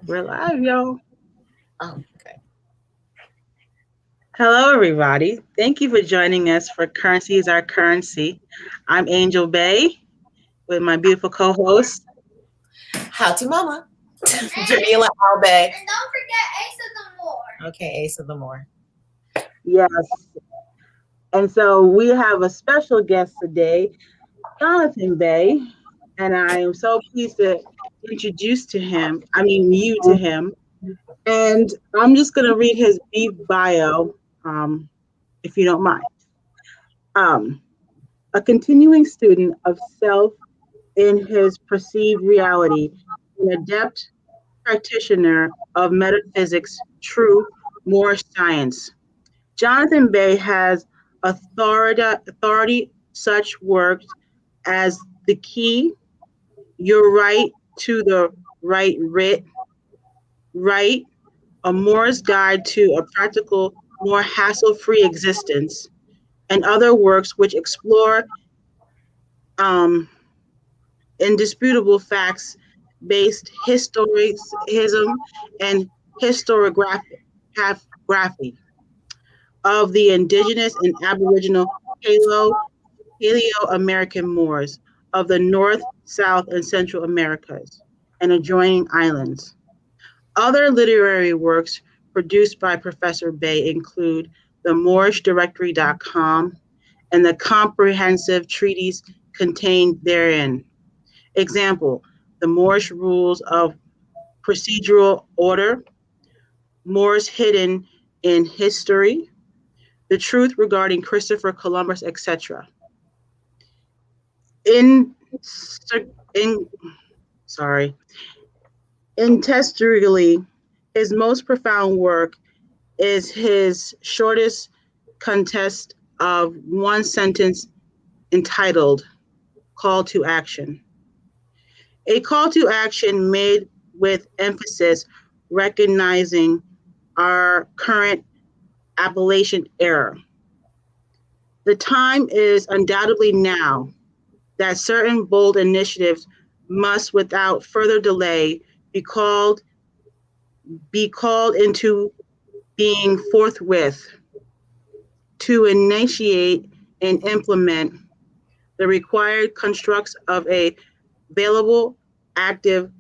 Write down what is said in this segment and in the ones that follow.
We're live, y'all. Oh, okay. Hello, everybody. Thank you for joining us for Currency is Our Currency. I'm Angel Bay with my beautiful co host. How to Mama. Jamila Albe. And don't forget Ace of the Moor. Okay, Ace of the Moor. Yes. And so we have a special guest today, Jonathan Bay. And I am so pleased to introduce you to him. And I'm just going to read his brief bio, if you don't mind. Um, a continuing student of self in his perceived reality, an adept practitioner of metaphysics, truth, more science. Jonathan Bay has authority such works as The Key, Your Right to the Right Writ, Right, A Moore's Guide to a Practical, More Hassle-Free Existence, and other works which explore um, indisputable facts based historicism and historiography of the indigenous and aboriginal Paleo-American Moors of the North, South, and Central Americas and adjoining islands. Other literary works produced by Professor Bay include the MoorishDirectory.com and the comprehensive treatise contained therein. Example, the Moorish Rules of Procedural Order, Moors Hidden in History, The Truth Regarding Christopher Columbus, etc. In, in sorry, Integrally, his most profound work is his shortest contest of one sentence entitled Call to Action. A call to action made with emphasis recognizing our current Appalachian era. The time is undoubtedly now that certain bold initiatives must, without further delay, be called be called into being forthwith to initiate and implement the required constructs of a available active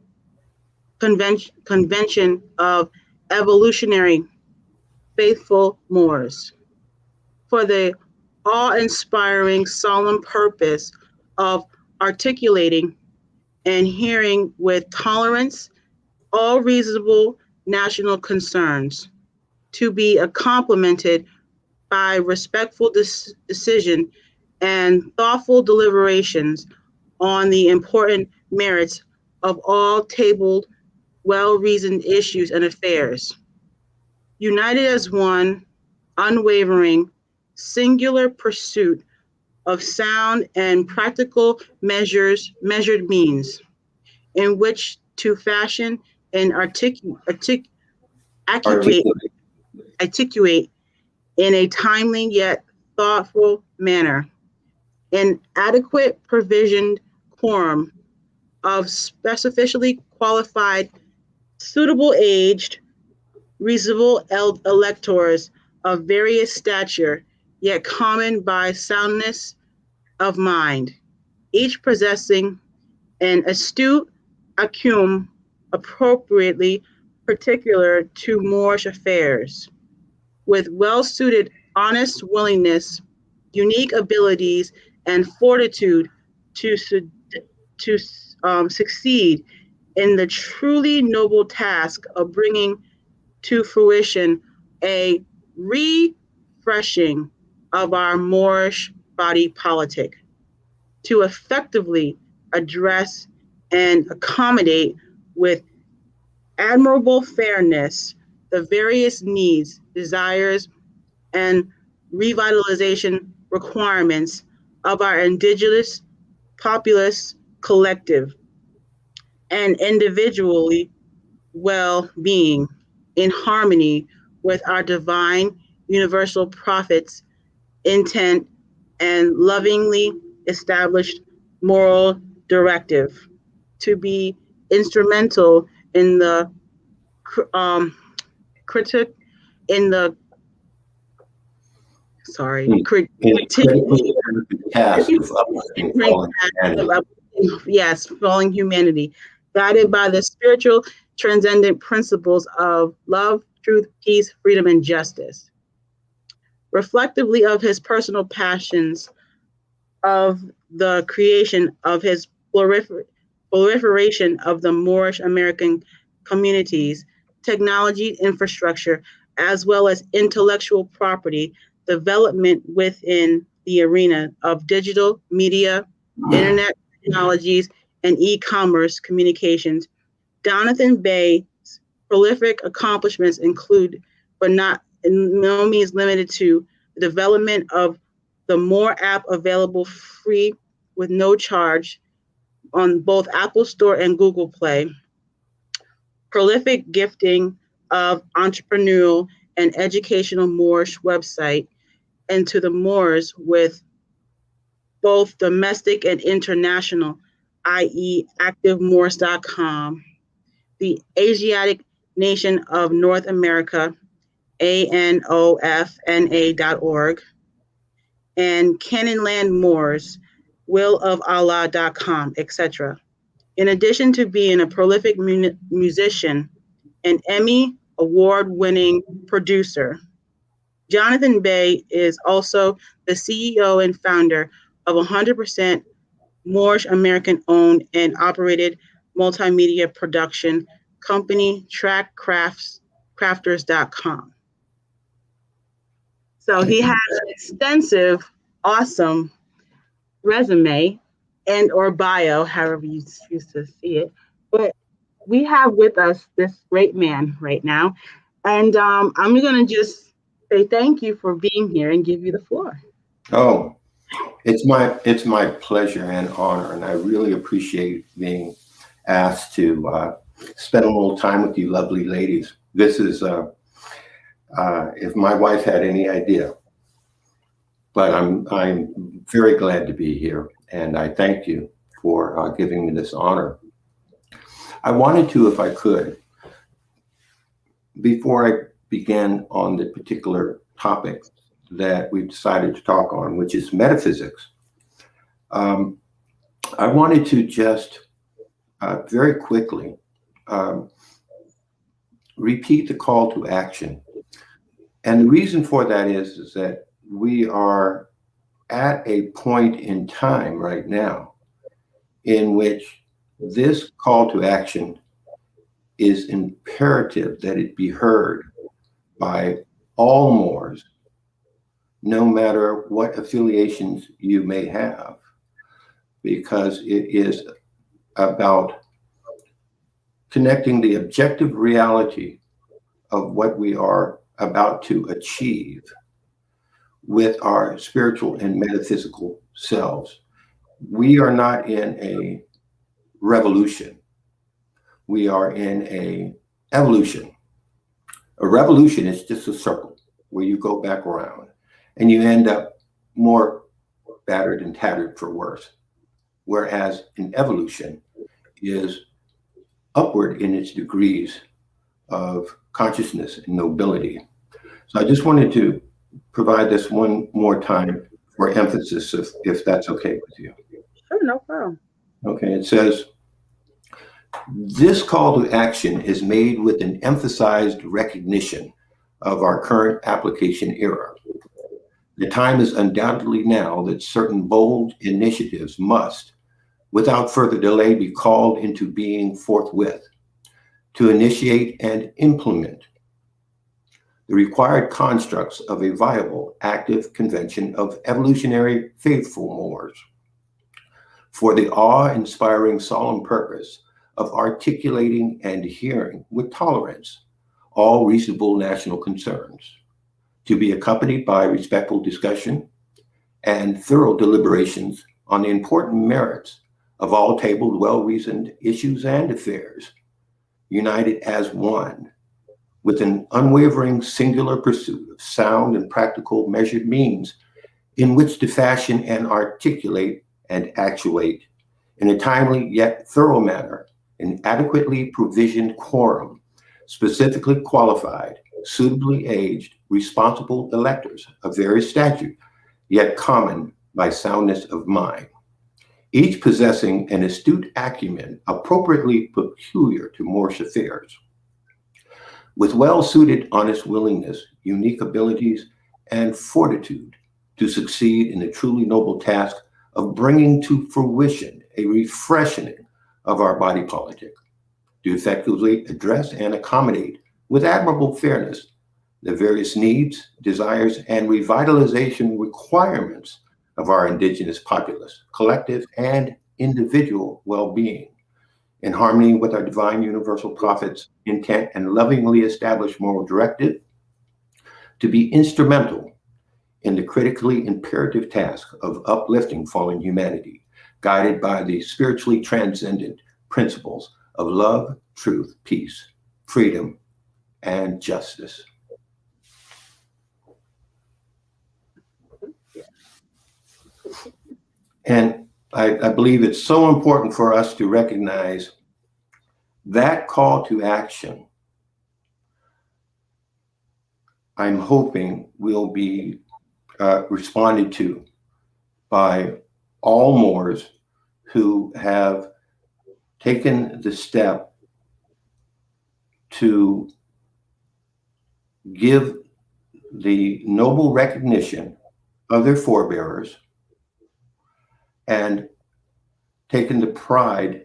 convention of evolutionary faithful Moors for the awe-inspiring solemn purpose of articulating and hearing with tolerance all reasonable national concerns to be complemented by respectful decision and thoughtful deliberations on the important merits of all tabled, well-reasoned issues and affairs, united as one unwavering, singular pursuit of sound and practical measured means in which to fashion and articulate, Articulate. articulate in a timely yet thoughtful manner an adequate provisioned quorum of specifically qualified, suitable aged, reasonable electors of various stature, yet common by soundness of mind, each possessing an astute acumen appropriately particular to Moorish affairs, with well-suited honest willingness, unique abilities, and fortitude to, to succeed in the truly noble task of bringing to fruition a refreshing of our Moorish body politic to effectively address and accommodate with admirable fairness the various needs, desires, and revitalization requirements of our indigenous populace collective and individually well-being in harmony with our divine universal prophet's intent and lovingly established moral directive to be instrumental in the critic in the In critique critically the task of uplifting fallen humanity. yes, falling humanity, guided by the spiritual transcendent principles of love, truth, peace, freedom, and justice. Reflectively of his personal passions of the creation of his proliferation of the Moorish American communities, technology infrastructure, as well as intellectual property development within the arena of digital media, internet technologies, and e-commerce communications. Jonathan Bay's prolific accomplishments include, but not in no means limited to, the development of the More app available free with no charge on both Apple Store and Google Play. Prolific gifting of entrepreneurial and educational Moorish website into the Moors with both domestic and international, i.e. activemoors.com, the Asiatic nation of North America, ANOFNA.org, and Canyonland Moors, willofallah.com, etc. In addition to being a prolific musician, an Emmy award-winning producer, Jonathan Bay is also the CEO and founder of 100% Moorish American-owned and operated multimedia production company TrackCrafters.com. So he has an extensive, awesome resume and or bio, however you choose to see it. But we have with us this great man right now. And I'm going to just say thank you for being here and give you the floor. Oh, it's my pleasure and honor, and I really appreciate being asked to spend a little time with you lovely ladies. This is, if my wife had any idea, but I'm very glad to be here, and I thank you for giving me this honor. I wanted to, if I could, before I began on the particular topic that we've decided to talk on, which is metaphysics, I wanted to just very quickly repeat the call to action. And the reason for that is that we are at a point in time right now in which this call to action is imperative that it be heard by all Moors, no matter what affiliations you may have, because it is about connecting the objective reality of what we are about to achieve with our spiritual and metaphysical selves. We are not in a revolution. We are in a evolution. A revolution is just a circle where you go back around and you end up more battered and tattered for worse. Whereas an evolution is upward in its degrees of consciousness and nobility. So I just wanted to provide this one more time for emphasis, if that's okay with you. Sure, no problem. Okay, it says, this call to action is made with an emphasized recognition of our current application era. The time is undoubtedly now that certain bold initiatives must, without further delay, be called into being forthwith to initiate and implement the required constructs of a viable, active convention of evolutionary faithful Moors for the awe-inspiring solemn purpose of articulating and hearing with tolerance all reasonable national concerns, to be accompanied by respectful discussion and thorough deliberations on the important merits of all tabled, well-reasoned issues and affairs, united as one, with an unwavering singular pursuit of sound and practical measured means in which to fashion and articulate and actuate in a timely yet thorough manner an adequately provisioned quorum, specifically qualified, suitably aged, responsible electors of various statute, yet common by soundness of mind, each possessing an astute acumen appropriately peculiar to Moorish affairs, with well-suited honest willingness, unique abilities, and fortitude to succeed in the truly noble task of bringing to fruition a refreshing of our body politic, to effectively address and accommodate with admirable fairness the various needs, desires, and revitalization requirements of our indigenous populace, collective and individual well-being, in harmony with our divine universal prophet's intent and lovingly established moral directive, to be instrumental in the critically imperative task of uplifting fallen humanity, guided by the spiritually transcendent principles of love, truth, peace, freedom, and justice. And I believe it's so important for us to recognize that call to action. I'm hoping will be responded to by all Moors who have taken the step to give the noble recognition of their forebearers and taken the pride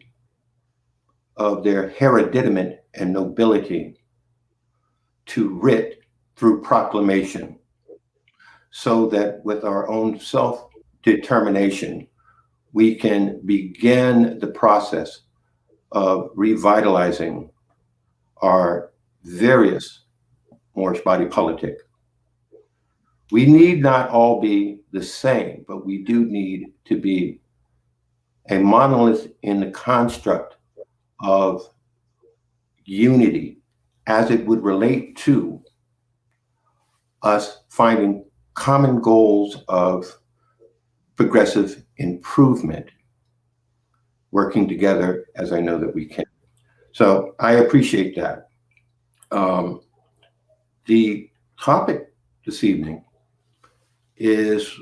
of their hereditament and nobility to writ through proclamation, so that with our own self-determination, we can begin the process of revitalizing our various Moorish body politic. We need not all be the same, but we do need to be a monolith in the construct of unity as it would relate to us finding common goals of progressive improvement, working together as I know that we can. So I appreciate that. The topic this evening is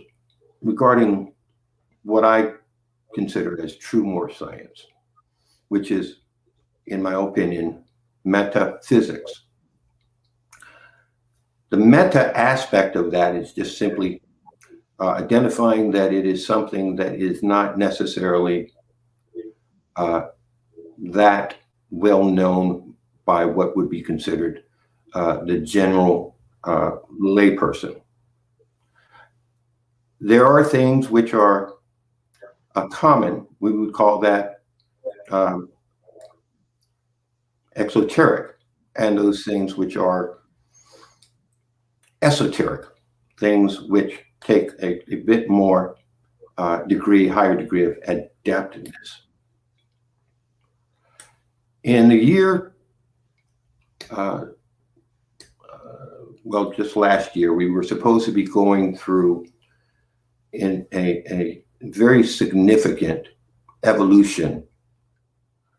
regarding what I consider as true Moorish science, which is, in my opinion, metaphysics. The meta aspect of that is just simply identifying that it is something that is not necessarily that well known by what would be considered the general layperson. There are things which are common. We would call that exoteric, and those things which are esoteric, things which take a bit more higher degree of adaptiveness. In the year, just last year, we were supposed to be going through in a very significant evolution.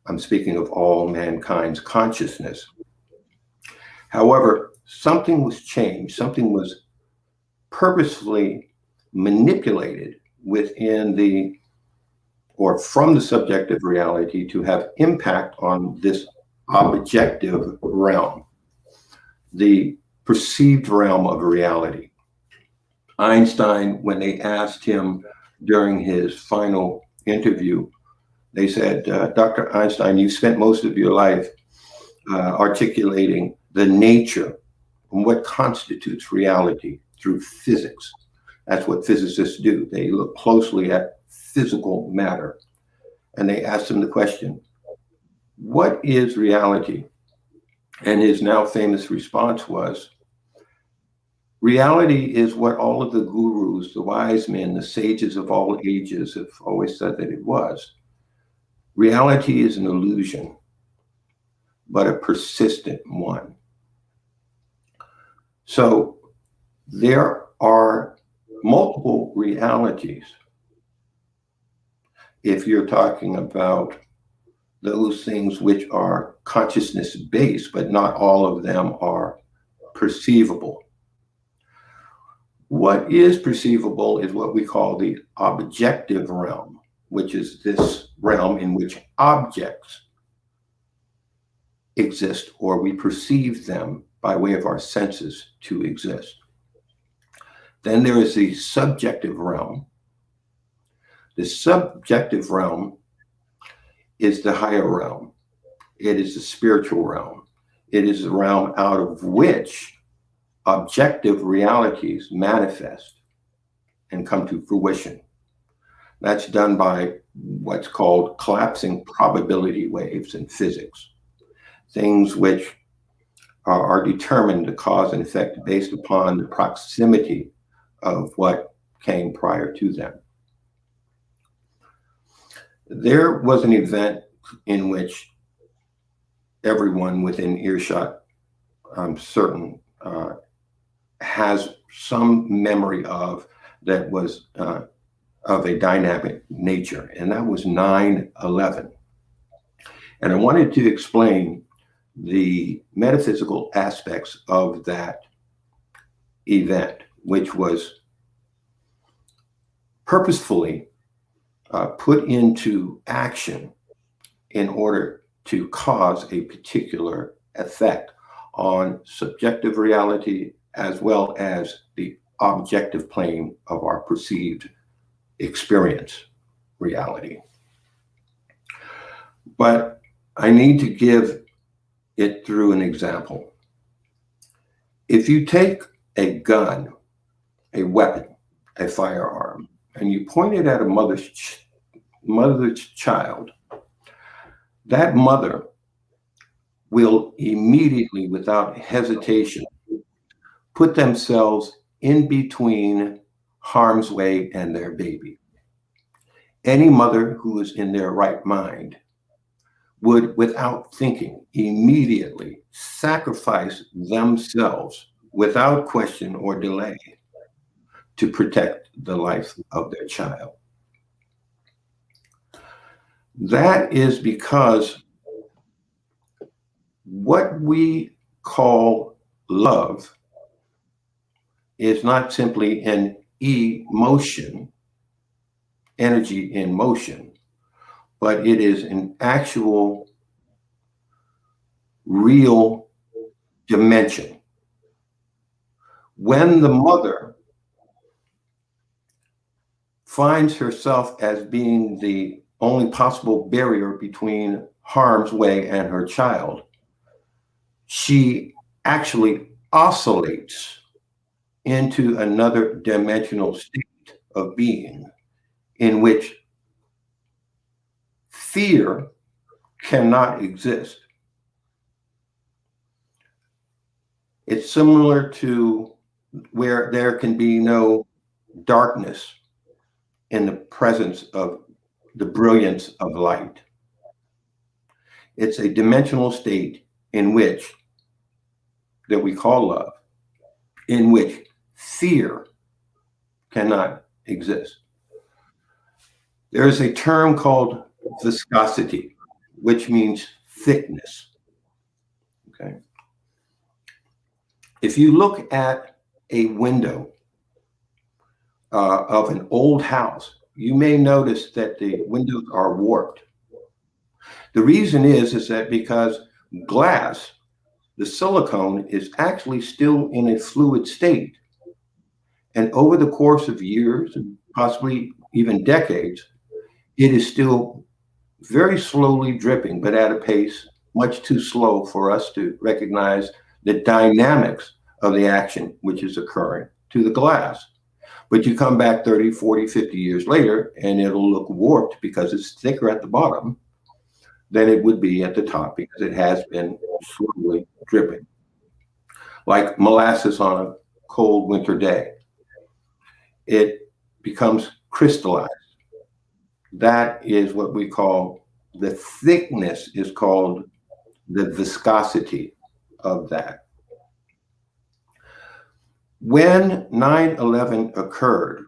I'm speaking of all mankind's consciousness. However, something was changed, something was purposefully manipulated within or from the subjective reality to have impact on this objective realm, the perceived realm of reality. Einstein, when they asked him during his final interview, they said, Dr. Einstein, you've spent most of your life articulating the nature and what constitutes reality through physics. That's what physicists do. They look closely at physical matter. And they asked him the question, what is reality? And his now famous response was, reality is what all of the gurus, the wise men, the sages of all ages have always said that it was. Reality is an illusion, but a persistent one. So there are multiple realities. If you're talking about those things which are consciousness based, but not all of them are perceivable. What is perceivable is what we call the objective realm, which is this realm in which objects exist, or we perceive them by way of our senses to exist. Then there is the subjective realm. The subjective realm is the higher realm. It is the spiritual realm. It is the realm out of which objective realities manifest and come to fruition. That's done by what's called collapsing probability waves in physics, things which are determined to cause and effect based upon the proximity of what came prior to them. There was an event in which everyone within earshot, I'm certain, has some memory of that was of a dynamic nature, and that was 9/11. And I wanted to explain the metaphysical aspects of that event, which was purposefully put into action in order to cause a particular effect on subjective reality as well as the objective plane of our perceived experience reality. But I need to give it through an example. If you take a gun, a weapon, a firearm, and you point it at a mother's child, that mother will immediately, without hesitation, put themselves in between harm's way and their baby. Any mother who is in their right mind would, without thinking, immediately sacrifice themselves without question or delay to protect the life of their child. That is because what we call love is not simply an emotion, energy in motion, but it is an actual, real dimension. When the mother finds herself as being the only possible barrier between harm's way and her child, she actually oscillates into another dimensional state of being in which fear cannot exist. It's similar to where there can be no darkness in the presence of the brilliance of light. It's a dimensional state in which, that we call love, in which fear cannot exist. There is a term called viscosity, which means thickness. Okay. If you look at a window of an old house, you may notice that the windows are warped. The reason is that because glass, the silicone, is actually still in a fluid state. And over the course of years, and possibly even decades, it is still very slowly dripping, but at a pace much too slow for us to recognize the dynamics of the action which is occurring to the glass. But you come back 30, 40, 50 years later, and it'll look warped because it's thicker at the bottom than it would be at the top because it has been slowly dripping. Like molasses on a cold winter day. It becomes crystallized. That is what we call, the thickness is called the viscosity of that. When 9/11 occurred,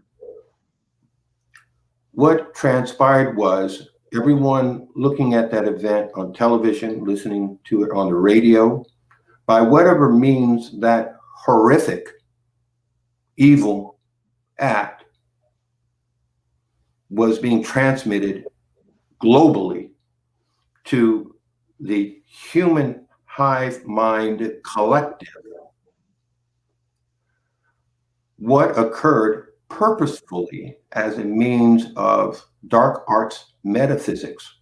what transpired was everyone looking at that event on television, listening to it on the radio, by whatever means that horrific, evil act was being transmitted globally to the human hive mind collective. What occurred purposefully as a means of dark arts metaphysics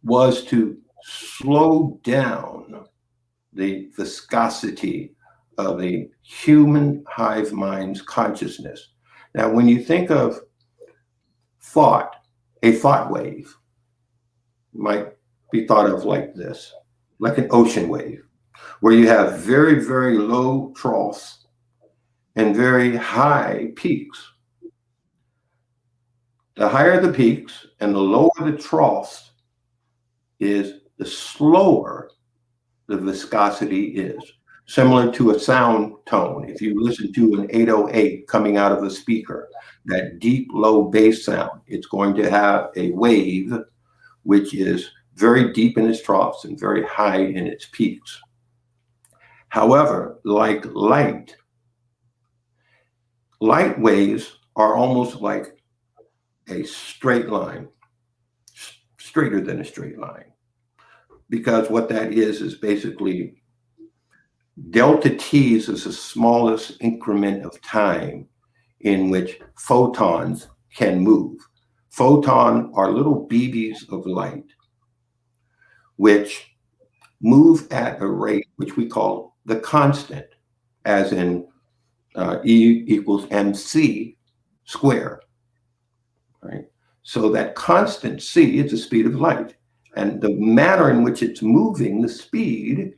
was to slow down the viscosity of the human hive mind's consciousness. Now, when you think of thought, a thought wave might be thought of like this, like an ocean wave, where you have very, very low troughs and very high peaks. The higher the peaks and the lower the troughs is, the slower the viscosity is. Similar to a sound tone. If you listen to an 808 coming out of a speaker, that deep, low bass sound, it's going to have a wave which is very deep in its troughs and very high in its peaks. However, like light waves are almost like a straight line, straighter than a straight line. Because what that is basically delta t's is the smallest increment of time in which photons can move. Photon are little BBs of light, which move at a rate which we call the constant, as in E equals mc square, right? So that constant c is the speed of light. And the manner in which it's moving, the speed,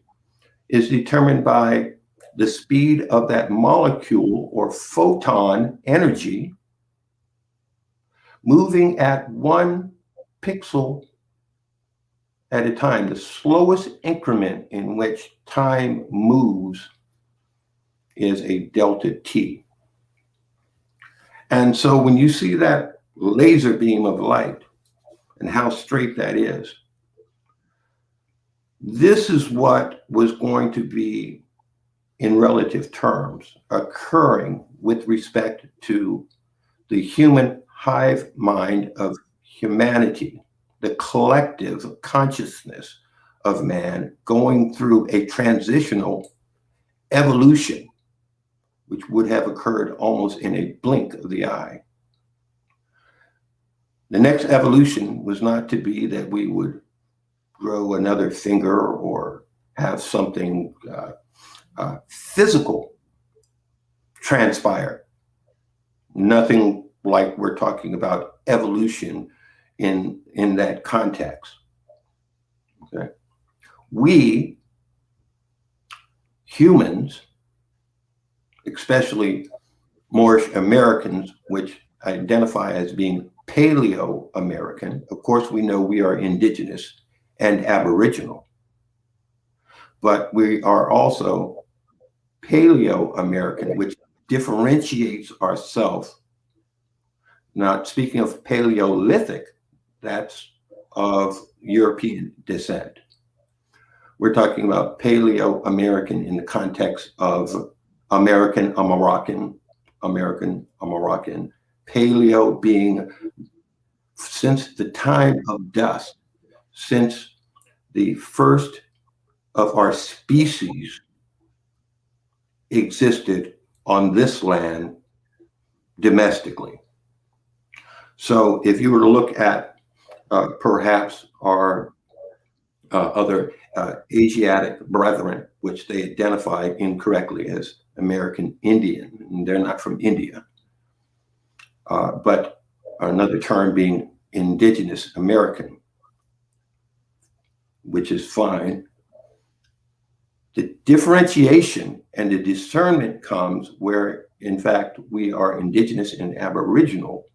is determined by the speed of that molecule or photon energy moving at 1 pixel at a time. The slowest increment in which time moves is a delta t. And so when you see that laser beam of light and how straight that is, this is what was going to be, in relative terms, occurring with respect to the human hive mind of humanity, the collective consciousness of man going through a transitional evolution, which would have occurred almost in a blink of the eye. The next evolution was not to be that we would grow another finger or have something physical transpire. Nothing like we're talking about evolution in that context. Okay. We humans, especially Moorish Americans, which identify as being Paleo-American, of course we know we are indigenous and Aboriginal, but we are also Paleo-American, which differentiates ourselves. Not speaking of Paleolithic, that's of European descent. We're talking about Paleo-American in the context of American, Paleo being since the time of dust, since the first of our species existed on this land domestically. So if you were to look at perhaps our other Asiatic brethren, which they identify incorrectly as American Indian, and they're not from India, but another term being indigenous American, which is fine. The differentiation and the discernment comes where, in fact, we are indigenous and Aboriginal,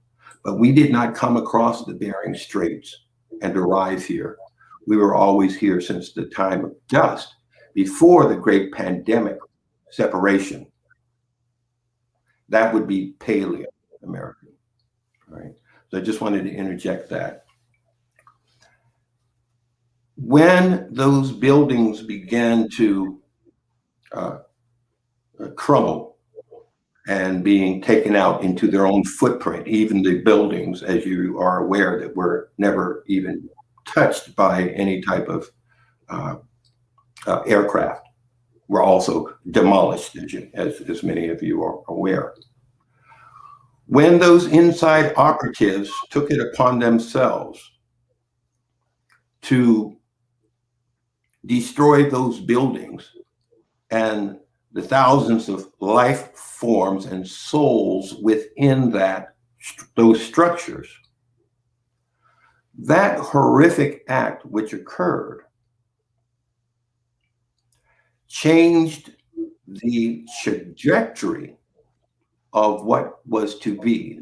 but we did not come across the Bering Straits and arrive here. We were always here since the time of dust, before the great pandemic separation. That would be Paleo-American, right? So I just wanted to interject that. when those buildings began to crumble and being taken out into their own footprint, even the buildings, as you are aware, that were never even touched by any type of aircraft, were also demolished, as many of you are aware. When those inside operatives took it upon themselves to destroy those buildings and the thousands of life forms and souls within those structures, that horrific act which occurred changed the trajectory of what was to be.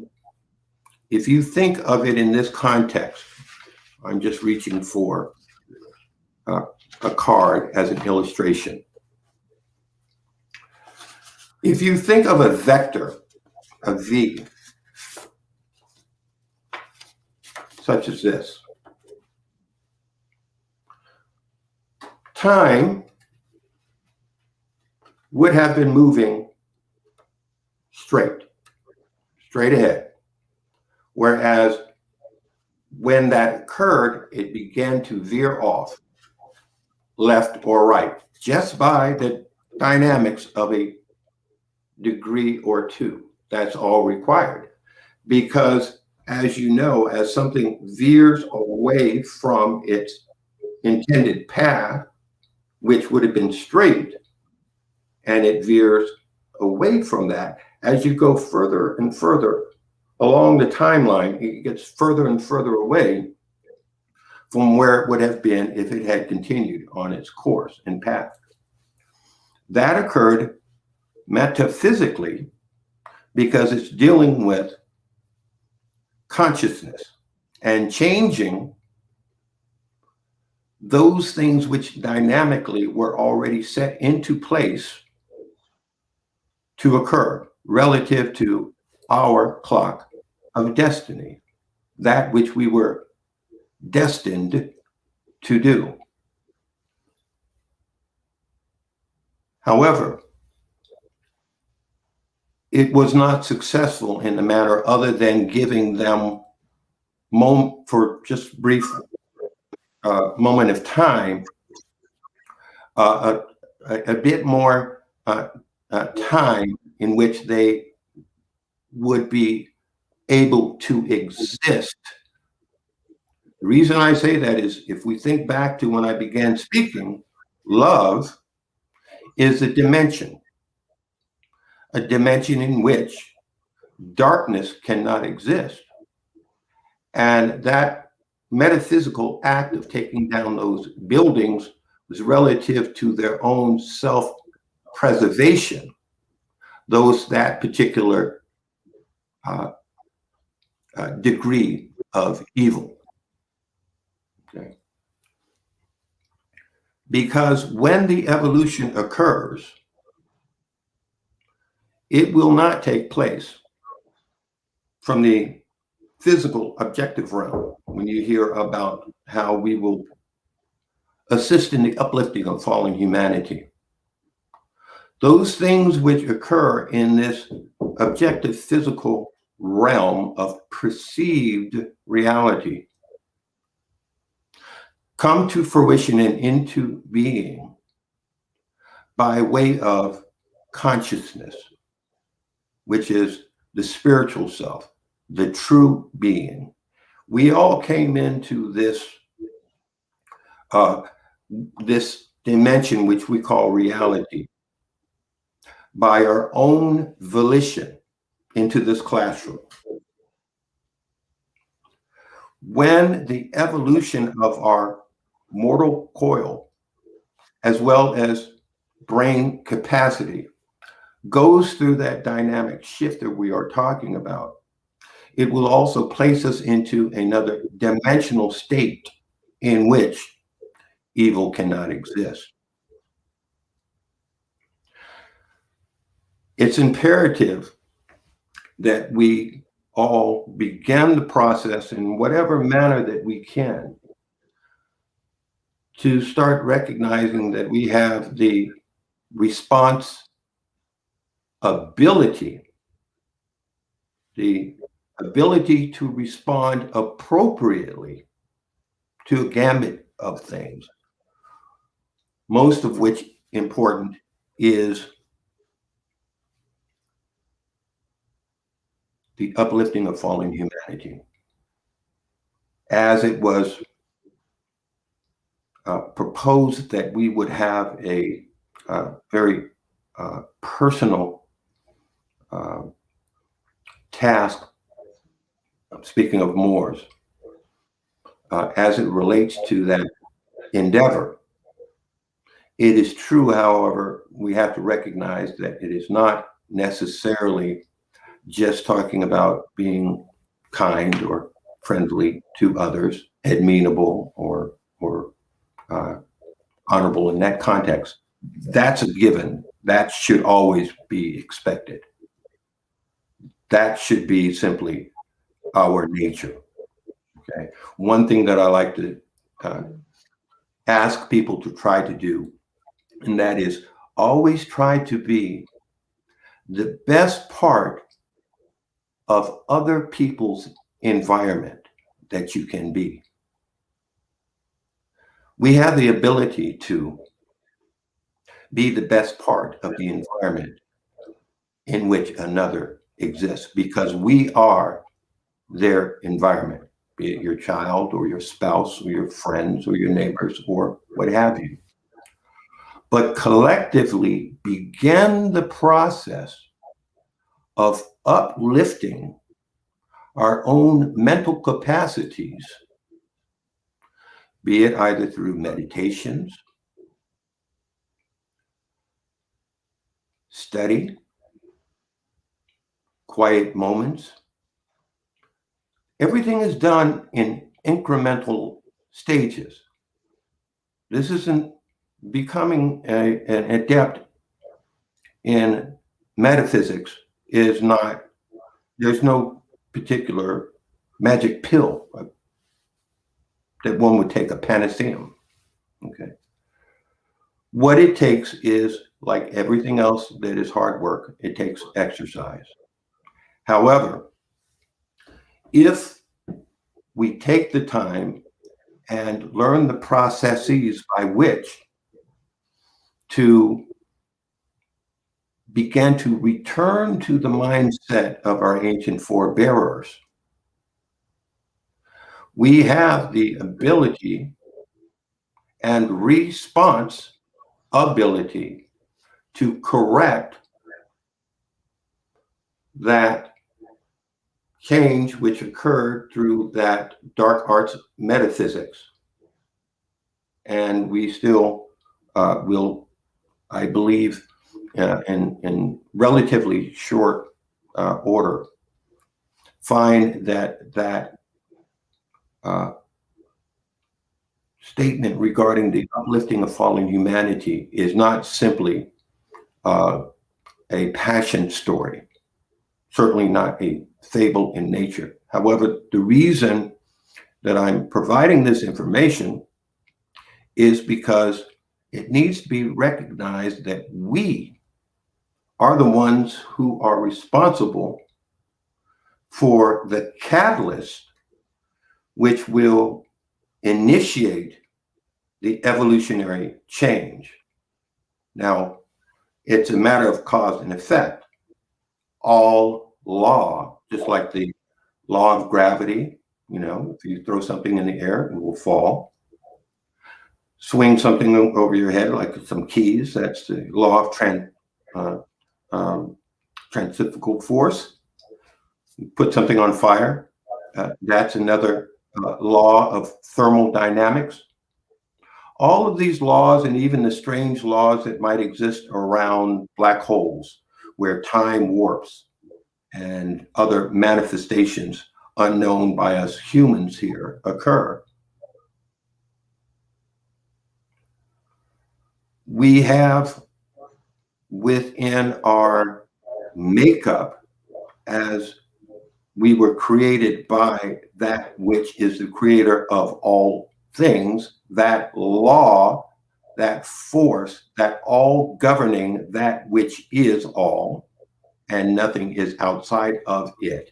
If you think of it in this context, I'm just reaching for a card as an illustration. If you think of a vector, a V, such as this, time would have been moving straight ahead. Whereas when that occurred, it began to veer off left or right, just by the dynamics of a degree or two. That's all required. Because as you know, as something veers away from its intended path, which would have been straight, and it veers away from that, as you go further and further along the timeline, it gets further and further away from where it would have been if it had continued on its course and path. That occurred metaphysically because it's dealing with consciousness and changing those things which dynamically were already set into place to occur relative to our clock of destiny, that which we were destined to do. However, it was not successful in the matter other than giving them for just brief moment of time, a bit more time in which they would be able to exist. The reason I say that is if we think back to when I began speaking, love is a dimension in which darkness cannot exist. And that metaphysical act of taking down those buildings was relative to their own self-preservation, that particular degree of evil. Okay. Because when the evolution occurs, it will not take place from the physical objective realm. When you hear about how we will assist in the uplifting of fallen humanity, those things which occur in this objective physical realm of perceived reality come to fruition and into being by way of consciousness, which is the spiritual self, the true being. We all came into this dimension which we call reality by our own volition into this classroom. When the evolution of our mortal coil, as well as brain capacity, goes through that dynamic shift that we are talking about, it will also place us into another dimensional state in which evil cannot exist. It's imperative that we all begin the process in whatever manner that we can to start recognizing that we have the response ability, the ability to respond appropriately to a gamut of things, most of which important is the uplifting of fallen humanity. As it was proposed that we would have a very personal task, speaking of Moors, as it relates to that endeavor. It is true, however, we have to recognize that it is not necessarily just talking about being kind or friendly to others, amenable or honorable in that context. That's a given. That should always be expected. That should be simply our nature. Okay. One thing that I like to ask people to try to do, and that is always try to be the best part of other people's environment that you can be. We have the ability to be the best part of the environment in which another exists because we are their environment, be it your child or your spouse or your friends or your neighbors or what have you. But collectively begin the process of uplifting our own mental capacities, be it either through meditations, study, quiet moments. Everything is done in incremental stages. This isn't becoming an adept in metaphysics is not, there's no particular magic pill that one would take, a panacea. Okay. What it takes is, like everything else that is hard work, it takes exercise. However, if we take the time and learn the processes by which to begin to return to the mindset of our ancient forebearers, we have the ability and response ability to correct that change which occurred through that dark arts metaphysics. And we still will, I believe, in relatively short order, find that statement regarding the uplifting of fallen humanity is not simply a passion story, certainly not a fable in nature. However, the reason that I'm providing this information is because it needs to be recognized that we are the ones who are responsible for the catalyst which will initiate the evolutionary change. Now, it's a matter of cause and effect. All law, just like the law of gravity, you know, if you throw something in the air, it will fall. Swing something over your head, like some keys, that's the law of centrifugal force. You put something on fire, that's another law of thermodynamics. All of these laws, and even the strange laws that might exist around black holes, where time warps and other manifestations unknown by us humans here occur. We have within our makeup, as we were created by that which is the creator of all things, that law, that force, that all governing that which is all, and nothing is outside of it,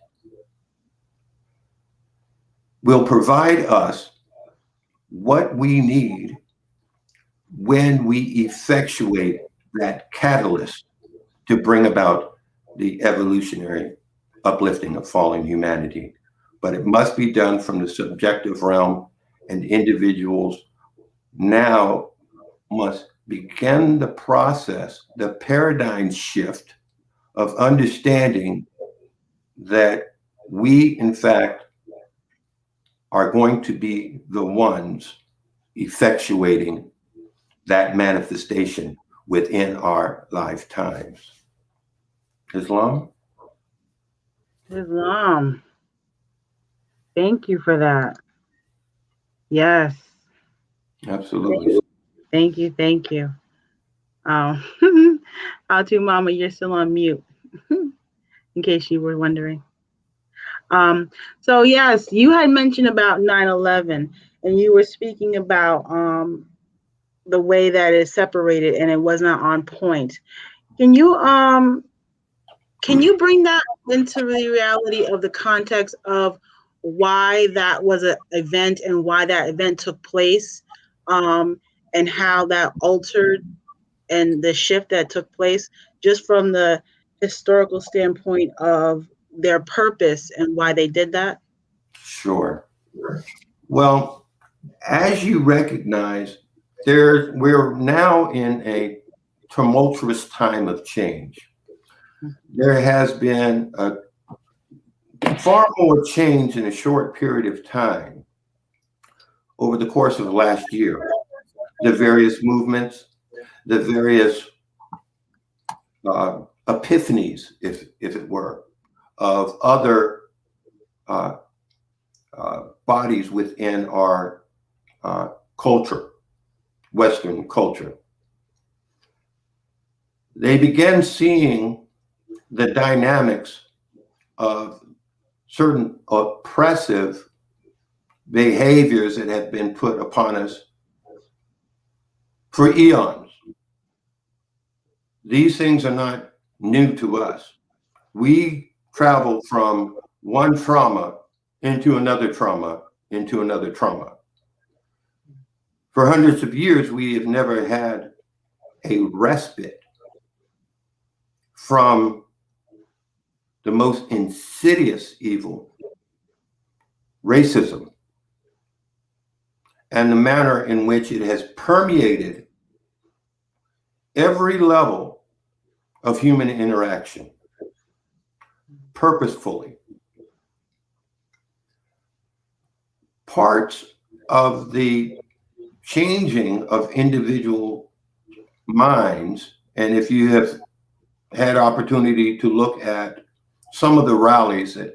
will provide us what we need when we effectuate that catalyst to bring about the evolutionary uplifting of fallen humanity. But it must be done from the subjective realm, and individuals now must begin the process, the paradigm shift of understanding that we, in fact, are going to be the ones effectuating that manifestation within our lifetimes. Islam? Islam. Thank you for that. Yes. Absolutely. Thank you. Thank you. Um, Atu Mama, you're still on mute, in case you were wondering. So yes, you had mentioned about 9/11, and you were speaking about the way that it's separated and it was not on point. Can you bring that into the reality of the context of why that was an event and why that event took place, and how that altered and the shift that took place just from the historical standpoint of their purpose and why they did that? Sure. Well, as you recognize, we're now in a tumultuous time of change. There has been a far more change in a short period of time over the course of the last year. The various movements, the various epiphanies, if it were, of other bodies within our culture, Western culture. They began seeing the dynamics of certain oppressive behaviors that have been put upon us for eons. These things are not new to us. We travel from one trauma into another trauma, into another trauma. For hundreds of years, we have never had a respite from the most insidious evil, racism, and the manner in which it has permeated every level of human interaction purposefully. Parts of the changing of individual minds, and if you have had opportunity to look at some of the rallies that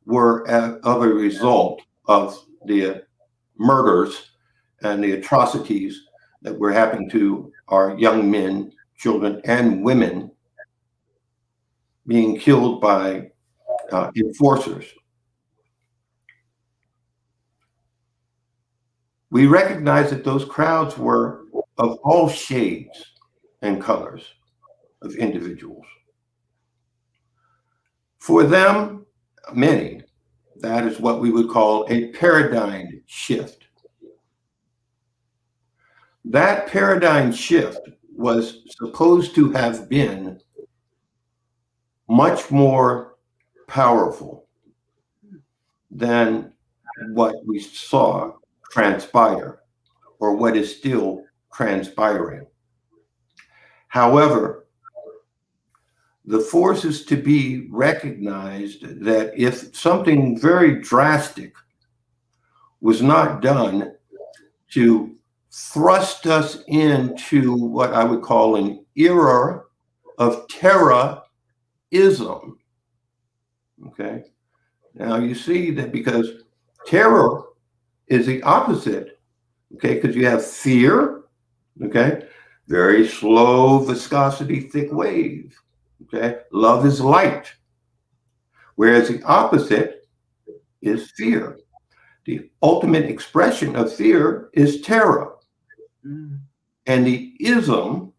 were of a result of the murders and the atrocities that were happening to our young men, children, and women being killed by enforcers. We recognize that those crowds were of all shades and colors of individuals. For them, many, that is what we would call a paradigm shift. That paradigm shift was supposed to have been much more powerful than what we saw transpire, or what is still transpiring. However, the force is to be recognized that if something very drastic was not done to thrust us into what I would call an era of terrorism. Okay. Now you see that because terror is the opposite, okay, because you have fear, okay, very slow viscosity, thick wave, okay, love is light, whereas the opposite is fear. The ultimate expression of fear is terror. Mm. And the ism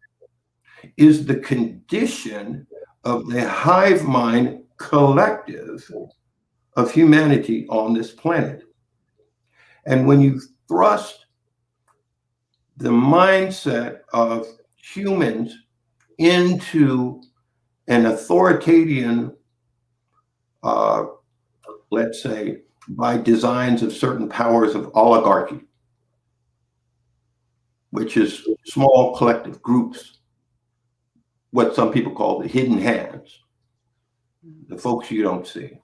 is the condition of the hive mind collective of humanity on this planet. And when you thrust the mindset of humans into an authoritarian, let's say, by designs of certain powers of oligarchy, which is small collective groups, what some people call the hidden hands, the folks you don't see.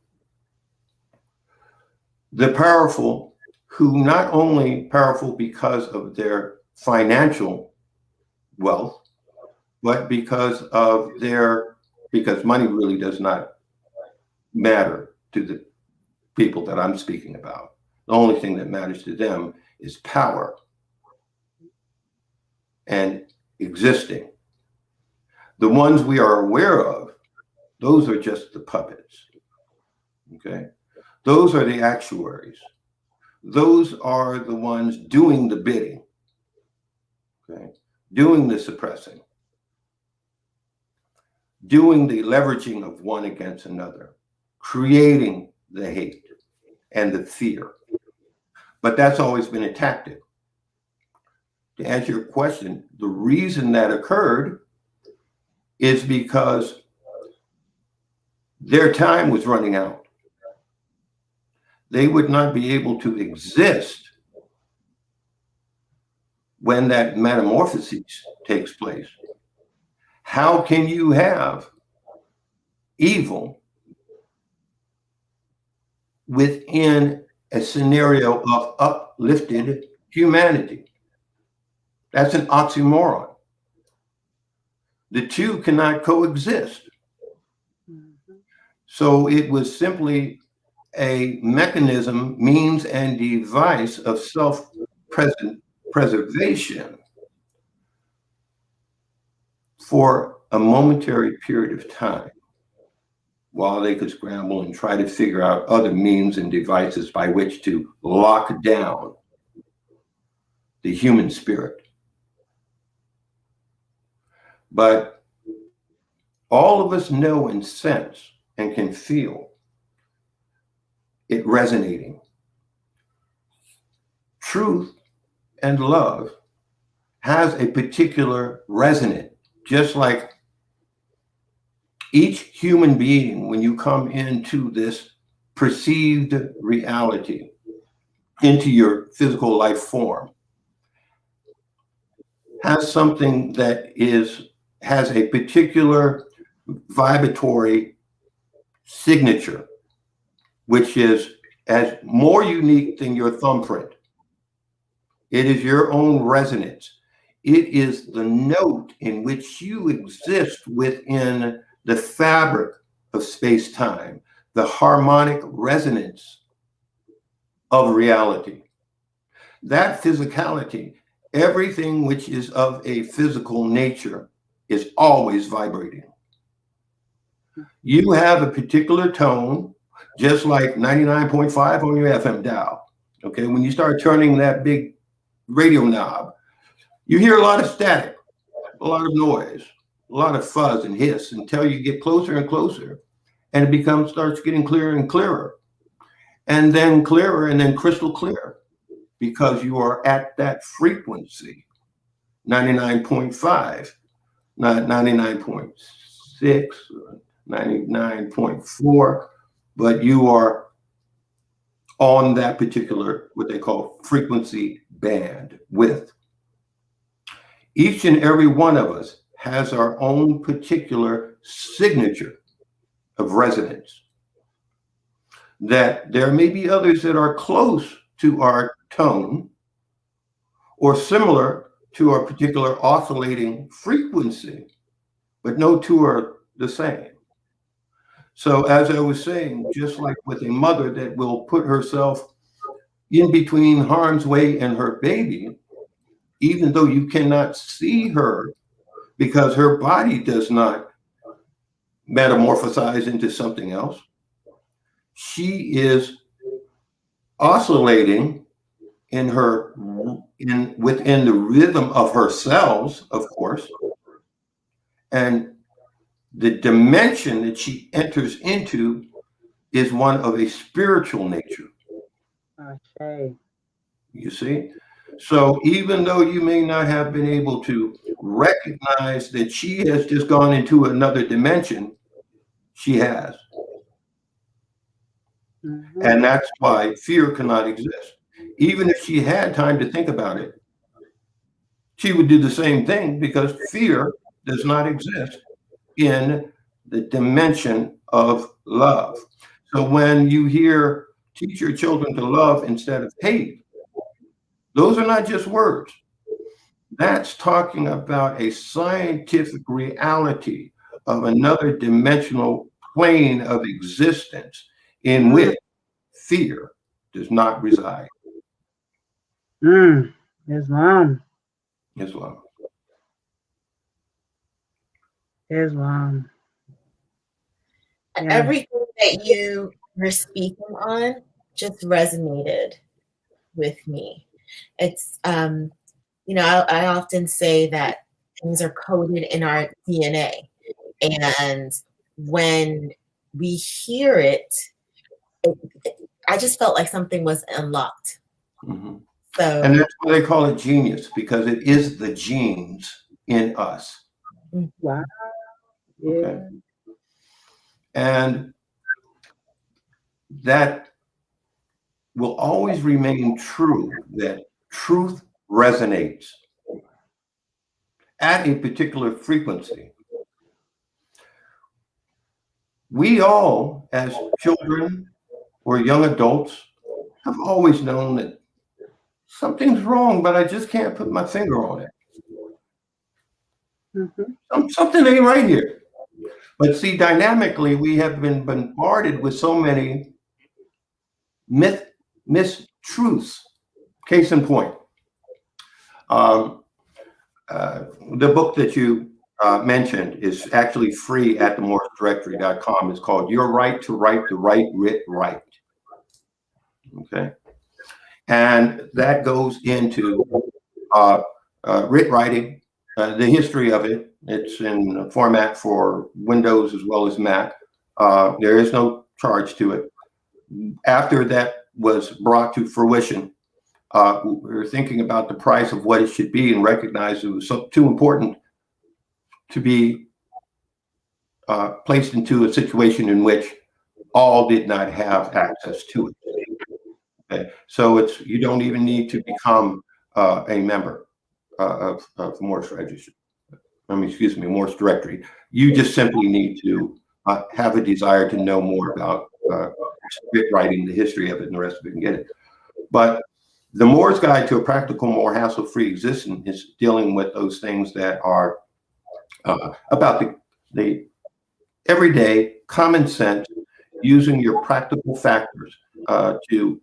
The powerful, who not only powerful because of their financial wealth, but because money really does not matter to the people that I'm speaking about. The only thing that matters to them is power and existing. The ones we are aware of, those are just the puppets. Okay? Those are the actuaries. Those are the ones doing the bidding. Okay? Doing the suppressing. Doing the leveraging of one against another. Creating the hate and the fear. But that's always been a tactic. To answer your question, the reason that occurred is because their time was running out. They would not be able to exist when that metamorphosis takes place. How can you have evil within a scenario of uplifted humanity? That's an oxymoron. The two cannot coexist. So it was simply a mechanism, means, and device of self-preservation for a momentary period of time while they could scramble and try to figure out other means and devices by which to lock down the human spirit. But all of us know and sense and can feel it resonating. Truth and love has a particular resonance, just like each human being, when you come into this perceived reality, into your physical life form, has something that has a particular vibratory signature, which is as more unique than your thumbprint. It is your own resonance. It is the note in which you exist within the fabric of space-time, the harmonic resonance of reality. That physicality, everything which is of a physical nature, is always vibrating. You have a particular tone, just like 99.5 on your FM dial. Okay, when you start turning that big radio knob, you hear a lot of static, a lot of noise, a lot of fuzz and hiss until you get closer and closer, and it starts getting clearer and clearer, and then clearer and then crystal clear, because you are at that frequency, 99.5, not 99.6, 99.4, but you are on that particular, what they call frequency band width. Each and every one of us has our own particular signature of resonance. That there may be others that are close to our tone or similar to our particular oscillating frequency, but no two are the same. So as I was saying, just like with a mother that will put herself in between harm's way and her baby, even though you cannot see her because her body does not metamorphosize into something else, she is oscillating in her within the rhythm of her cells, of course, and the dimension that she enters into is one of a spiritual nature. Okay. You see? So even though you may not have been able to recognize that she has just gone into another dimension, she has. Mm-hmm. And that's why fear cannot exist. Even if she had time to think about it, she would do the same thing because fear does not exist in the dimension of love. So when you hear teach your children to love instead of hate, those are not just words. That's talking about a scientific reality of another dimensional plane of existence in which fear does not reside. Islam. Islam. Islam. Yeah. Everything that you were speaking on just resonated with me. It's, I often say that things are coded in our DNA. And when we hear it, I just felt like something was unlocked. Mm-hmm. So, and that's why they call it genius, because it is the genes in us. Wow. Yeah. Okay. And that will always remain true, that truth resonates at a particular frequency. We all, as children or young adults, have always known that something's wrong, but I just can't put my finger on it. Mm-hmm. Something ain't right here. But see, dynamically, we have been bombarded with so many mistruths. Case in point, the book that you mentioned is actually free at themorsedirectory.com. It's called Your Right to Write the Right Writ Right. Okay. And that goes into writ writing, the history of it. It's in a format for Windows as well as Mac. There is no charge to it. After that was brought to fruition, we were thinking about the price of what it should be and recognized it was too important to be placed into a situation in which all did not have access to it. Okay? So you don't even need to become a member of Morse Registry. Morse Directory. You just simply need to have a desire to know more about script writing, the history of it, and the rest of it, and get it. But the Moore's Guide to a Practical, More Hassle-Free Existence is dealing with those things that are about the everyday common sense, using your practical factors to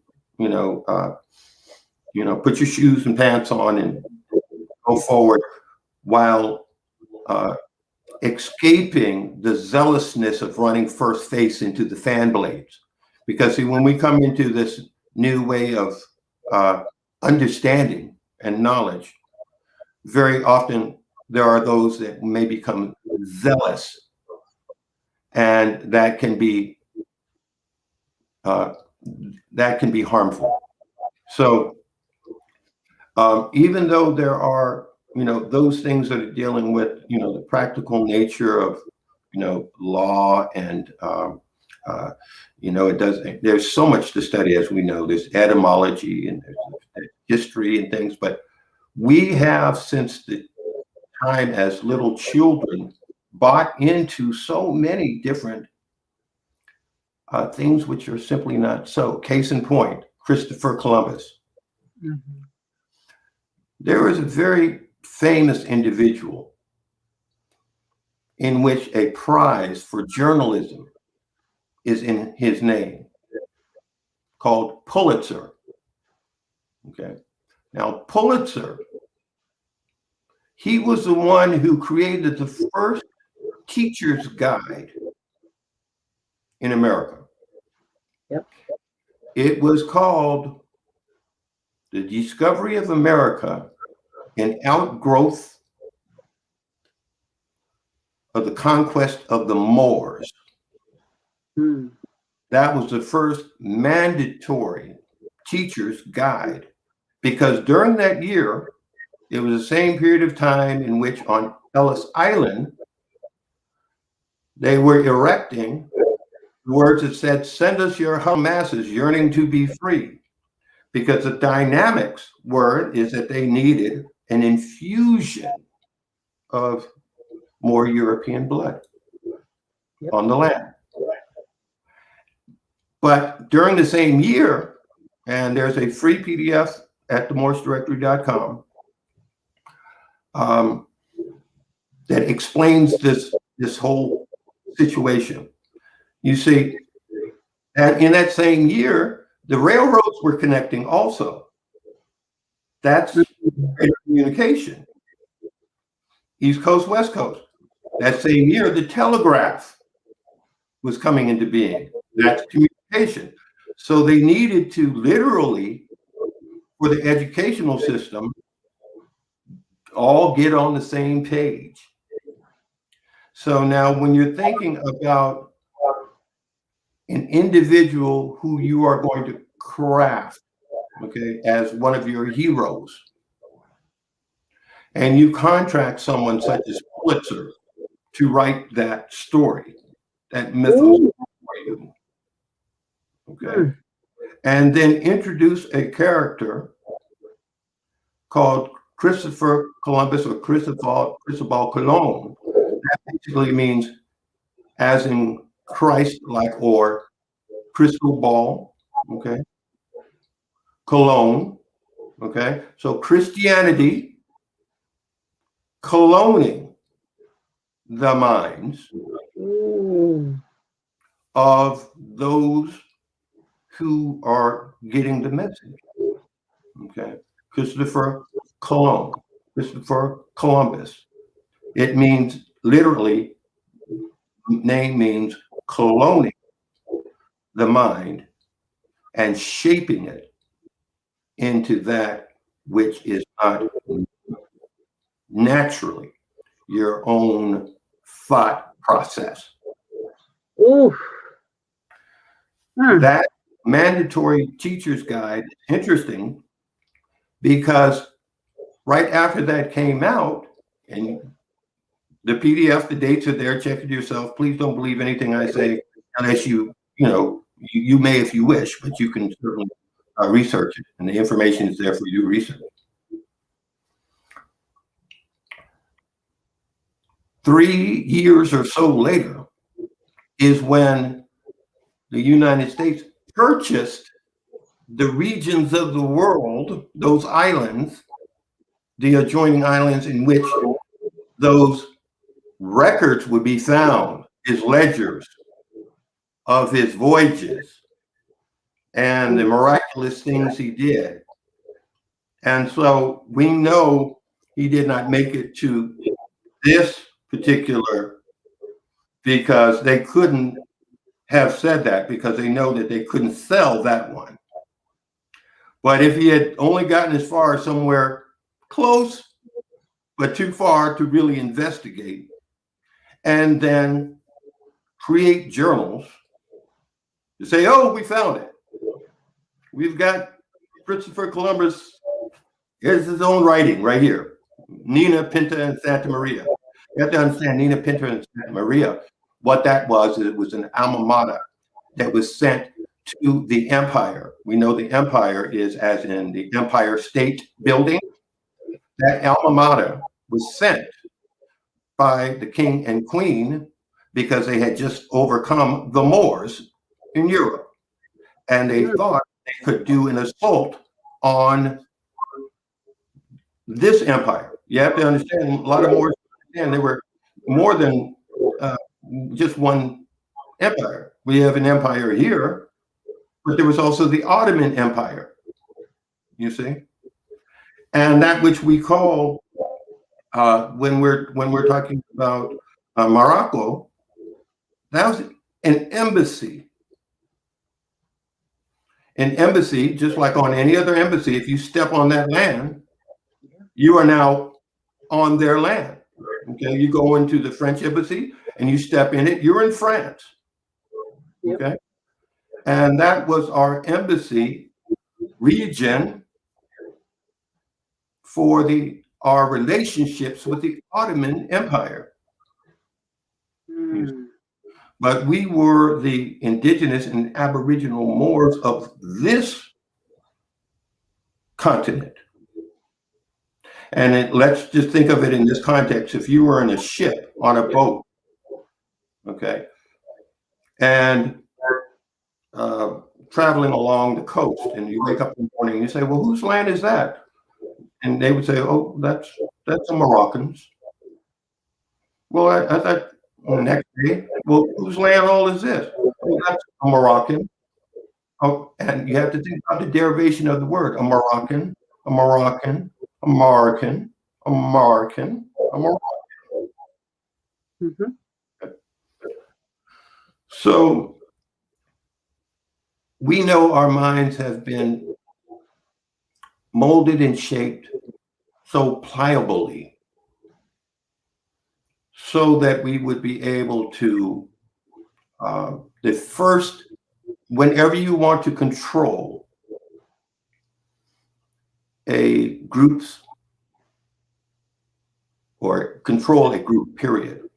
put your shoes and pants on and go forward while escaping the zealousness of running first face into the fan blades. Because see, when we come into this new way of understanding and knowledge, very often there are those that may become zealous, and that can be harmful. So even though there are those things that are dealing with the practical nature of law and there's so much to study, as we know. There's etymology and there's history and things, but we have, since the time as little children, bought into so many different things which are simply not so. Case in point, Christopher Columbus. Mm-hmm. There is a very famous individual in which a prize for journalism is in his name, called Pulitzer. Okay. Now, Pulitzer, he was the one who created the first teacher's guide in America. Yep. It was called The Discovery of America, an Outgrowth of the Conquest of the Moors. Hmm. That was the first mandatory teacher's guide, because during that year, it was the same period of time in which on Ellis Island, they were erecting words that said, "Send us your humble masses yearning to be free." Because the dynamics is that they needed an infusion of more European blood on the land. But during the same year, and there's a free PDF at themorsedirectory.com that explains this whole situation. You see, and in that same year, the railroads were connecting also. That's communication. East Coast, West Coast. That same year, the telegraph was coming into being. That's communication. So they needed to literally, for the educational system, all get on the same page. So now when you're thinking about an individual who you are going to craft, okay, as one of your heroes, and you contract someone such as Pulitzer to write that story, that mythos for you, okay, and then introduce a character called Christopher Columbus or Cristobal Colon. That basically means as in Christ-like or crystal ball, okay? Cologne, okay? So Christianity coloning the minds of those who are getting the message, okay? Christopher Columbus. It means literally, name means coloning the mind and shaping it into that which is not naturally your own thought process. Oof. That mandatory teacher's guide is interesting because right after that came out, and the PDF, the dates are there, check it yourself. Please don't believe anything I say unless you may if you wish, but you can certainly research it, and the information is there for you to research. 3 years or so later is when the United States purchased the regions of the world, those islands, the adjoining islands in which those records would be found, his ledgers of his voyages and the miraculous things he did. And so we know he did not make it to this particular, because they couldn't have said that, because they know that they couldn't sell that one. But if he had only gotten as far as somewhere close, but too far to really investigate, and then create journals to say, oh, we found it. We've got Christopher Columbus, here's his own writing right here. Nina, Pinta, and Santa Maria. You have to understand Nina, Pinta, and Santa Maria. What that was, it was an alma mater that was sent to the empire. We know the empire is as in the Empire State Building. That alma mater was sent by the king and queen because they had just overcome the Moors in Europe. And they thought they could do an assault on this empire. You have to understand, a lot of Moors, and they were more than just one empire. We have an empire here, but there was also the Ottoman Empire, you see? And that which we call, when we're talking about Morocco, that was an embassy. An embassy, just like on any other embassy, if you step on that land, you are now on their land. Okay, you go into the French embassy and you step in it, you're in France. Okay, and that was our embassy region for our relationships with the Ottoman Empire. But we were the indigenous and aboriginal Moors of this continent. And let's just think of it in this context. If you were in a ship on a boat, okay, and traveling along the coast, and you wake up in the morning and you say, well, whose land is that? And they would say, oh, that's the Moroccans. Well, I thought the next day, well, whose land all is this? Oh, that's a Moroccan. Oh, and you have to think about the derivation of the word, a Moroccan, a Moroccan, a Moroccan, a Moroccan, a Moroccan. So we know our minds have been molded and shaped so pliably so that we would be able to, whenever you want to control a group's or control a group, period,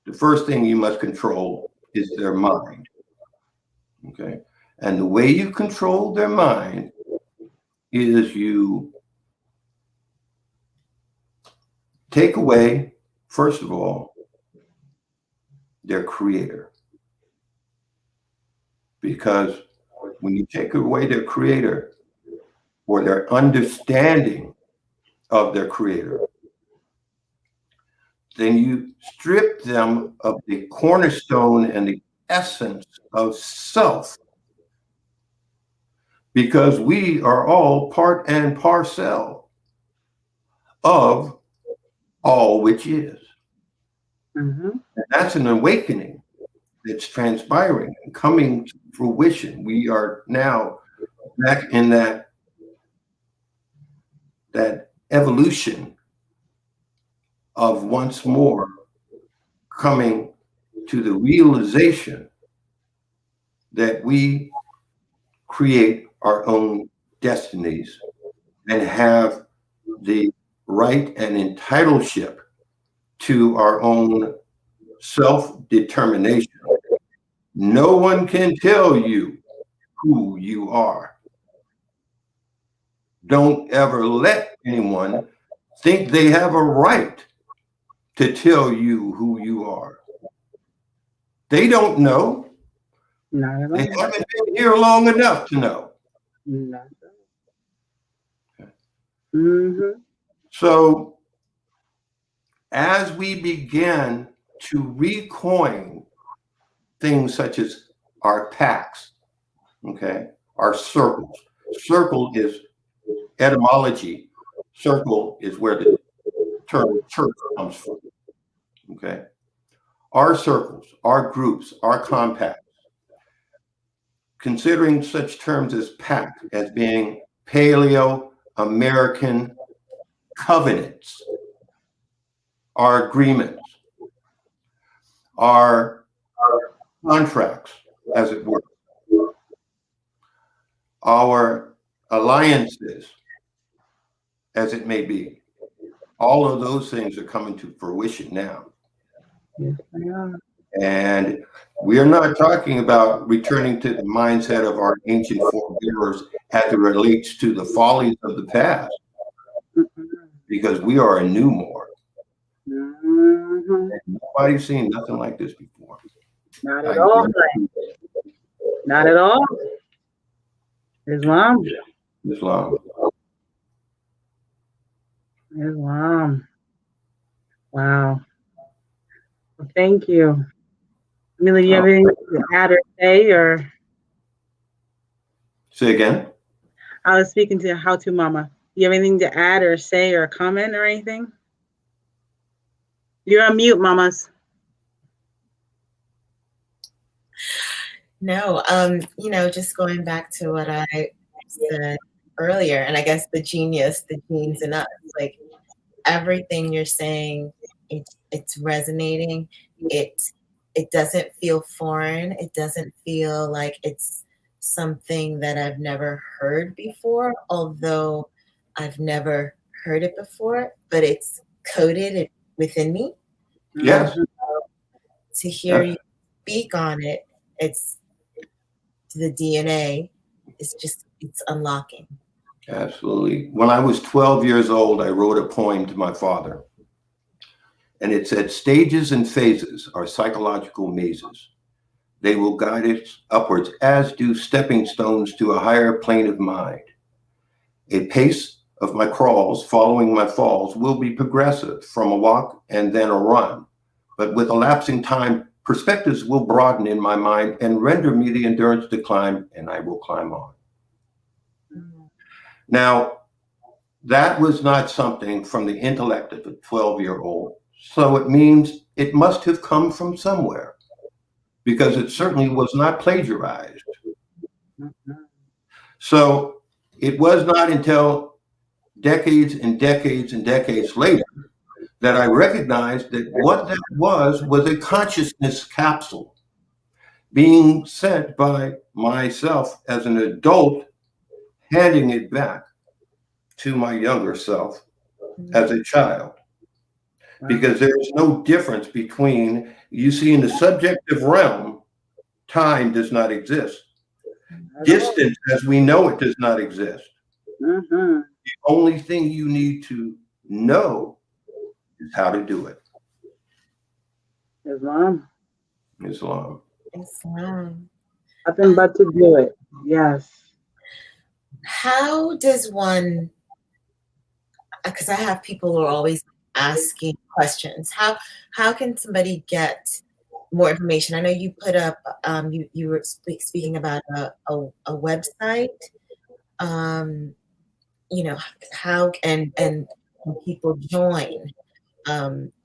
the first thing you must control is their mind. Okay. And the way you control their mind is you take away, first of all, their creator. Because when you take away their creator or their understanding of their creator, then you strip them of the cornerstone and the essence of self. Because we are all part and parcel of all which is. And that's an awakening that's transpiring and coming to fruition. We are now back in that evolution of once more coming to the realization that we create our own destinies and have the right and entitlement to our own self-determination. No one can tell you who you are. Don't ever let anyone think they have a right to tell you who you are. They don't know. Not at all. They haven't been here long enough to know. Not at all. So as we begin to recoin things such as our packs, okay, our circles. Circle is etymology. Circle is where the term church comes from, okay? Our circles, our groups, our compacts, considering such terms as pact as being Paleo-American covenants, our agreements, our contracts, as it were, our alliances, as it may be. All of those things are coming to fruition now. Yes, they are. And we are not talking about returning to the mindset of our ancient forebears as it relates to the follies of the past, because we are a new Moor. Nobody's seen nothing like this before. Not at all. Not at all. Islam. Wow. Well, thank you. Amelia, do you have anything to add or say, or? Say again? I was speaking to How To Mama. Do you have anything to add or say or comment or anything? You're on mute, mamas. No, just going back to what I said earlier, and I guess the genius, the genes in us, like everything you're saying, it's resonating. It it doesn't feel foreign. It doesn't feel like it's something that I've never heard before, although I've never heard it before, but it's coded within me. Yes. To hear you speak on it, it's the DNA is just, it's unlocking. Absolutely. When I was 12 years old, I wrote a poem to my father. And it said, stages and phases are psychological mazes. They will guide us upwards, as do stepping stones to a higher plane of mind. A pace of my crawls following my falls will be progressive, from a walk and then a run. But with elapsing time, perspectives will broaden in my mind and render me the endurance to climb, and I will climb on. Now, that was not something from the intellect of a 12-year-old. So it means it must have come from somewhere, because it certainly was not plagiarized. So it was not until decades and decades and decades later that I recognized that what that was a consciousness capsule being sent by myself as an adult, handing it back to my younger self as a child. Because there's no difference between, you see, in the subjective realm, time does not exist. Distance, as we know it, does not exist. The only thing you need to know is how to do it. Islam. Islam. Nothing but to do it. Yes. How does one, because I have people who are always asking questions, how can somebody get more information? I know you put up, you were speaking about a website, how and people join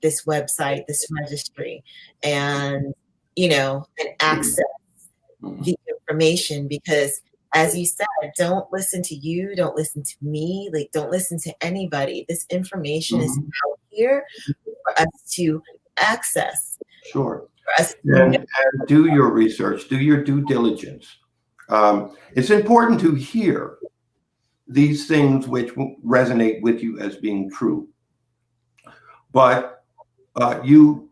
this website, this registry, and and access the information, because as you said, don't listen to you, don't listen to me, like don't listen to anybody. This information is out here for us to access. Sure. And do your research, do your due diligence. It's important to hear these things which resonate with you as being true. But you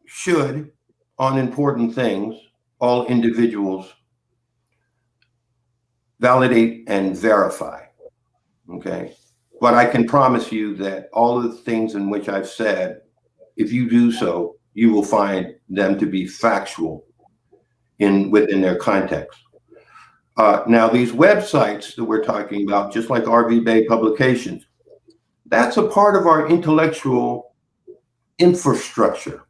should, on important things, all individuals validate and verify. Okay. But I can promise you that all of the things in which I've said, if you do so, you will find them to be factual within their context. Now, these websites that we're talking about, just like RV Bay Publications, that's a part of our intellectual infrastructure,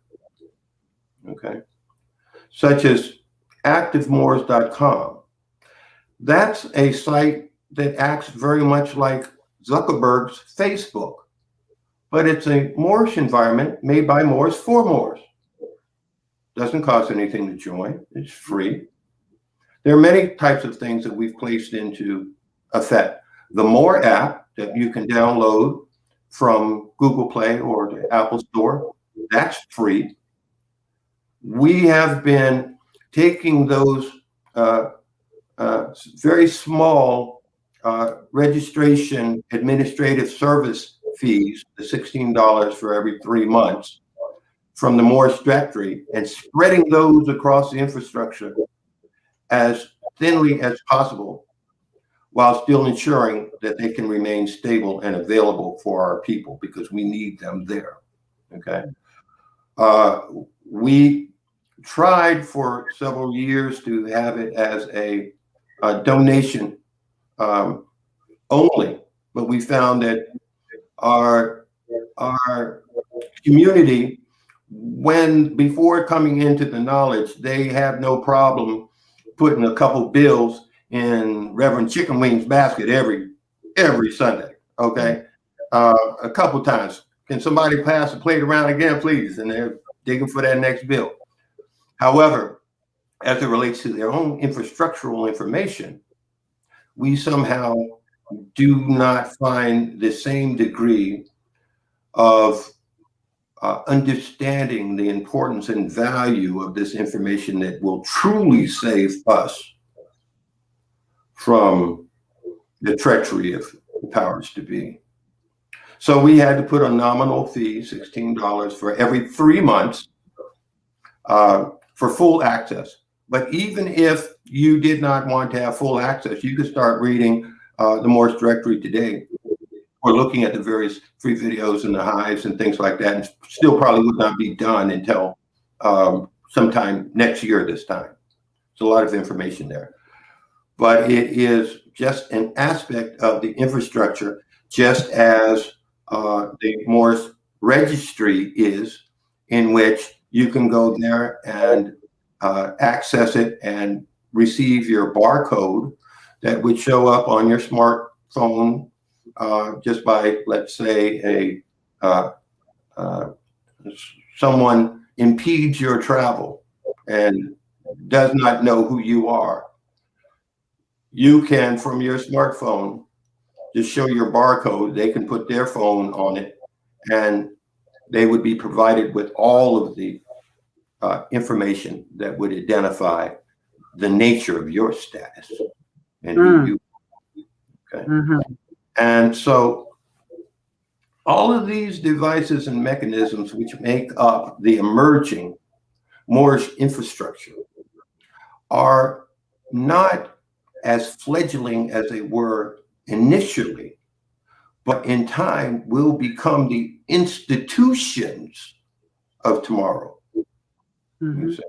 okay? Such as activemoors.com. That's a site that acts very much like Zuckerberg's Facebook, but it's a Moorish environment made by Moors for Moors. Doesn't cost anything to join, it's free. There are many types of things that we've placed into effect. The More app that you can download from Google Play or the Apple Store, that's free. We have been taking those very small registration administrative service fees, the $16 for every 3 months, from the Moorish directory, and spreading those across the infrastructure as thinly as possible, while still ensuring that they can remain stable and available for our people, because we need them there. Okay. We tried for several years to have it as a donation only, but we found that our community, before coming into the knowledge, they have no problem putting a couple bills in Reverend Chicken Wings' basket every Sunday. Okay, a couple times. Can somebody pass the plate around again, please? And they're digging for that next bill. However, as it relates to their own infrastructural information, we somehow do not find the same degree of understanding the importance and value of this information that will truly save us from the treachery of the powers to be. So we had to put a nominal fee, $16 for every 3 months for full access. But even if you did not want to have full access, you could start reading the Morse directory today, or looking at the various free videos and the hives and things like that, and still probably would not be done until sometime next year this time. It's a lot of information there. But it is just an aspect of the infrastructure, just as the Morse registry is, in which you can go there and access it and receive your barcode that would show up on your smartphone just by, let's say, someone impedes your travel and does not know who you are. You can, from your smartphone, just show your barcode. They can put their phone on it, and they would be provided with all of the information that would identify the nature of your status and who you are. Okay? Mm-hmm. And so all of these devices and mechanisms which make up the emerging Morse infrastructure are not as fledgling as they were initially, but in time will become the institutions of tomorrow. Mm-hmm.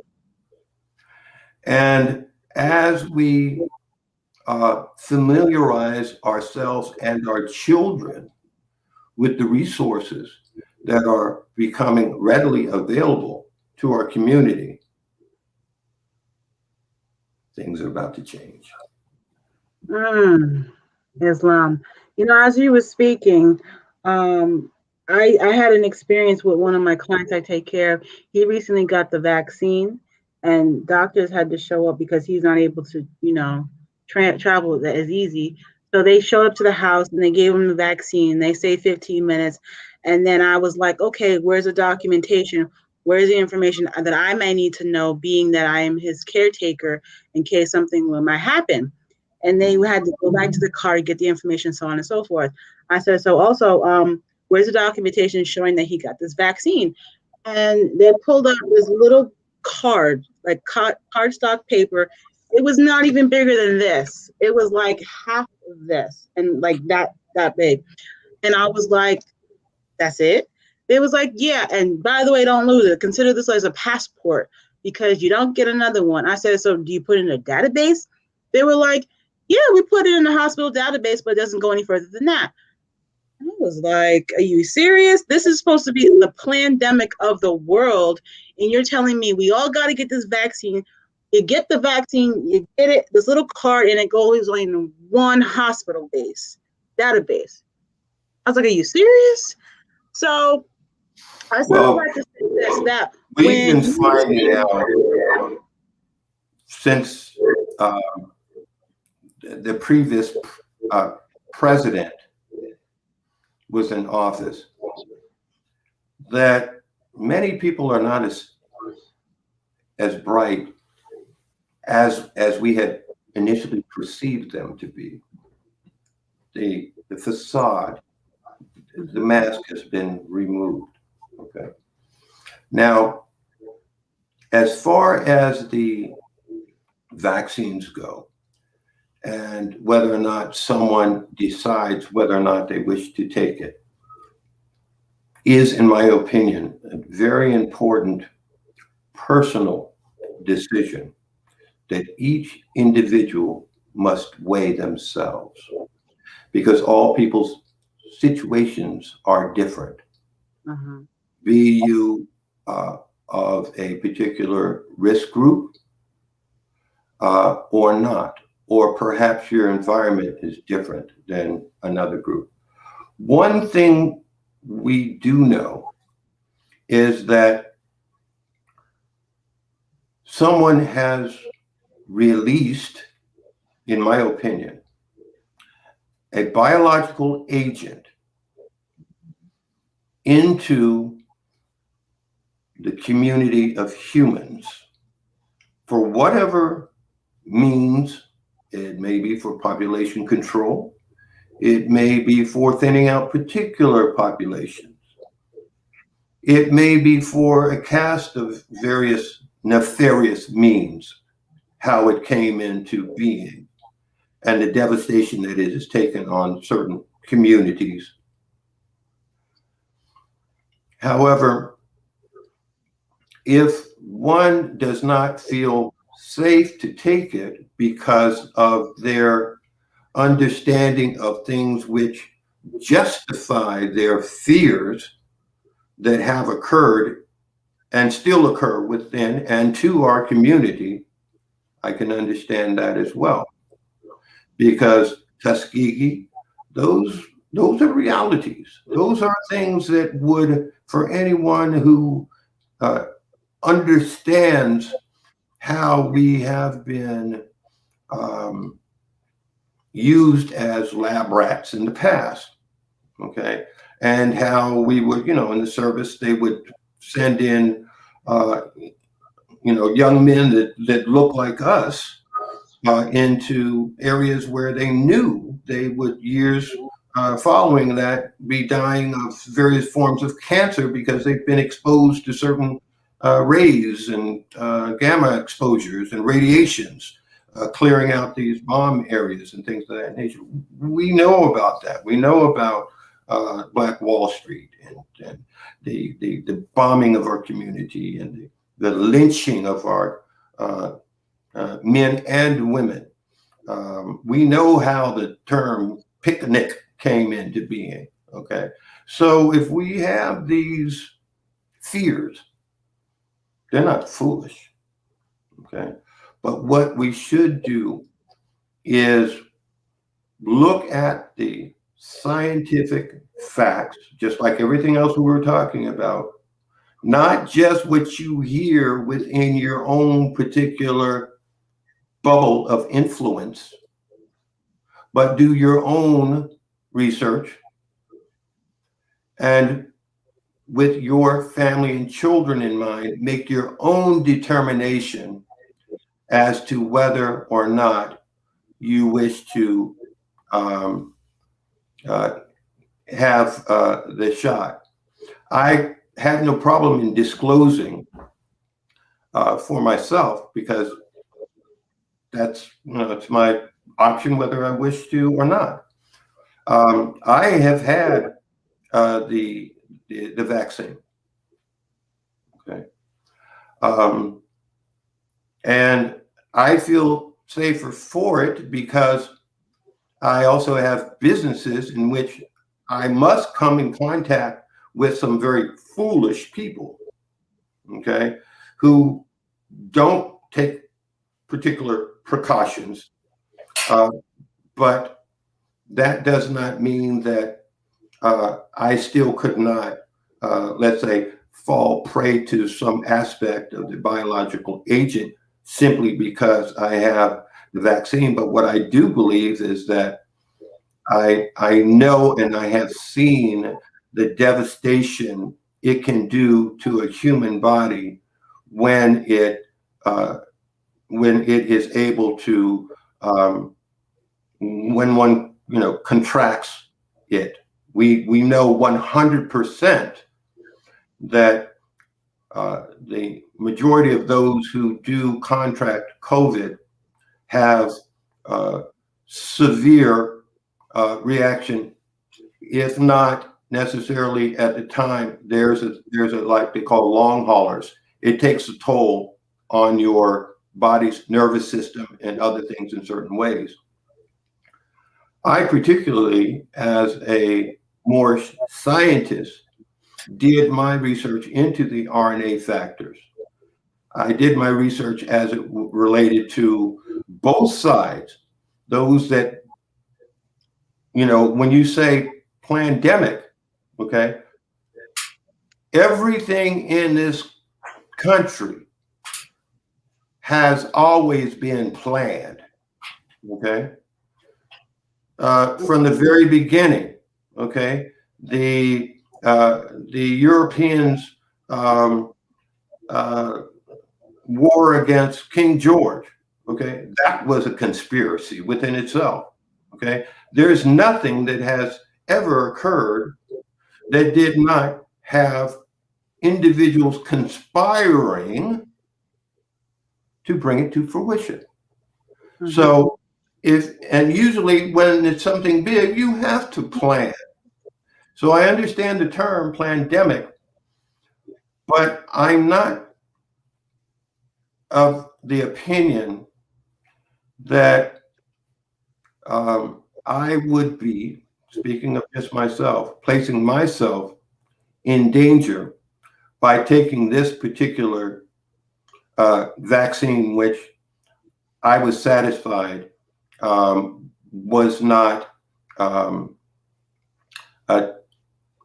And as we familiarize ourselves and our children with the resources that are becoming readily available to our community, things are about to change. Islam. You know, as you were speaking, I had an experience with one of my clients I take care of. He recently got the vaccine, and doctors had to show up because he's not able to, travel that is easy. So they showed up to the house and they gave him the vaccine. They say 15 minutes. And then I was like, okay, where's the documentation? Where's the information that I may need to know, being that I am his caretaker in case something might happen? And they had to go back to the car to get the information, so on and so forth. I said, so also, where's the documentation showing that he got this vaccine? And they pulled out this little card, like cardstock paper. It was not even bigger than this. It was like half of this, and like that big. And I was like, that's it? They was like, yeah. And by the way, don't lose it. Consider this as a passport because you don't get another one. I said, so do you put it in a database? They were like, yeah, we put it in the hospital database, but it doesn't go any further than that. I was like, are you serious? This is supposed to be the pandemic of the world. And you're telling me we all got to get this vaccine. You get the vaccine, you get it, this little card, and it goes in one hospital database. I was like, are you serious? So I said, I'd like to say this, that we've been finding out since the previous president was in office that many people are not as bright as we had initially perceived them to be. The facade, the mask has been removed. Okay. Now, as far as the vaccines go, and whether or not someone decides whether or not they wish to take it, is, in my opinion, a very important personal decision that each individual must weigh themselves, because all people's situations are different. Uh-huh. Be you of a particular risk group or not, or perhaps your environment is different than another group. One thing we do know is that someone has released, in my opinion, a biological agent into the community of humans for whatever means. It may be for population control. It may be for thinning out particular populations. It may be for a cast of various nefarious means, how it came into being and the devastation that it has taken on certain communities. However, if one does not feel safe to take it because of their understanding of things which justify their fears that have occurred and still occur within and to our community, I can understand that as well. Because Tuskegee, those are realities. Those are things that would, for anyone who understands how we have been used as lab rats in the past, okay, and how we would, in the service, they would send in, young men that look like us into areas where they knew they would years following that be dying of various forms of cancer because they've been exposed to certain rays and gamma exposures and radiations, clearing out these bomb areas and things of that nature. We know about that. We know about Black Wall Street and the bombing of our community and the lynching of our men and women. We know how the term picnic came into being, okay? So if we have these fears, they're not foolish, okay? But what we should do is look at the scientific facts, just like everything else we were talking about, not just what you hear within your own particular bubble of influence, but do your own research and with your family and children in mind, make your own determination as to whether or not you wish to have the shot. I have no problem in disclosing for myself because that's it's my option whether I wish to or not. I have had the vaccine, okay, and I feel safer for it because I also have businesses in which I must come in contact with some very foolish people, okay, who don't take particular precautions, but that does not mean that I still could not, let's say, fall prey to some aspect of the biological agent simply because I have the vaccine. But what I do believe is that I know and I have seen the devastation it can do to a human body when it is able to when one contracts it. We know 100% that the majority of those who do contract COVID have severe reaction, if not necessarily at the time. There's a like they call long haulers. It takes a toll on your body's nervous system and other things in certain ways. I particularly, as a more scientist, did my research into the RNA factors. I did my research as it related to both sides, those that, when you say pandemic, okay, everything in this country has always been planned. Okay. From the very beginning. Okay. The Europeans war against King George. Okay. That was a conspiracy within itself. Okay. There's nothing that has ever occurred that did not have individuals conspiring to bring it to fruition. Mm-hmm. So and usually when it's something big, you have to plan. So I understand the term pandemic, but I'm not of the opinion that I would be, speaking of just myself, placing myself in danger by taking this particular vaccine, which I was satisfied was not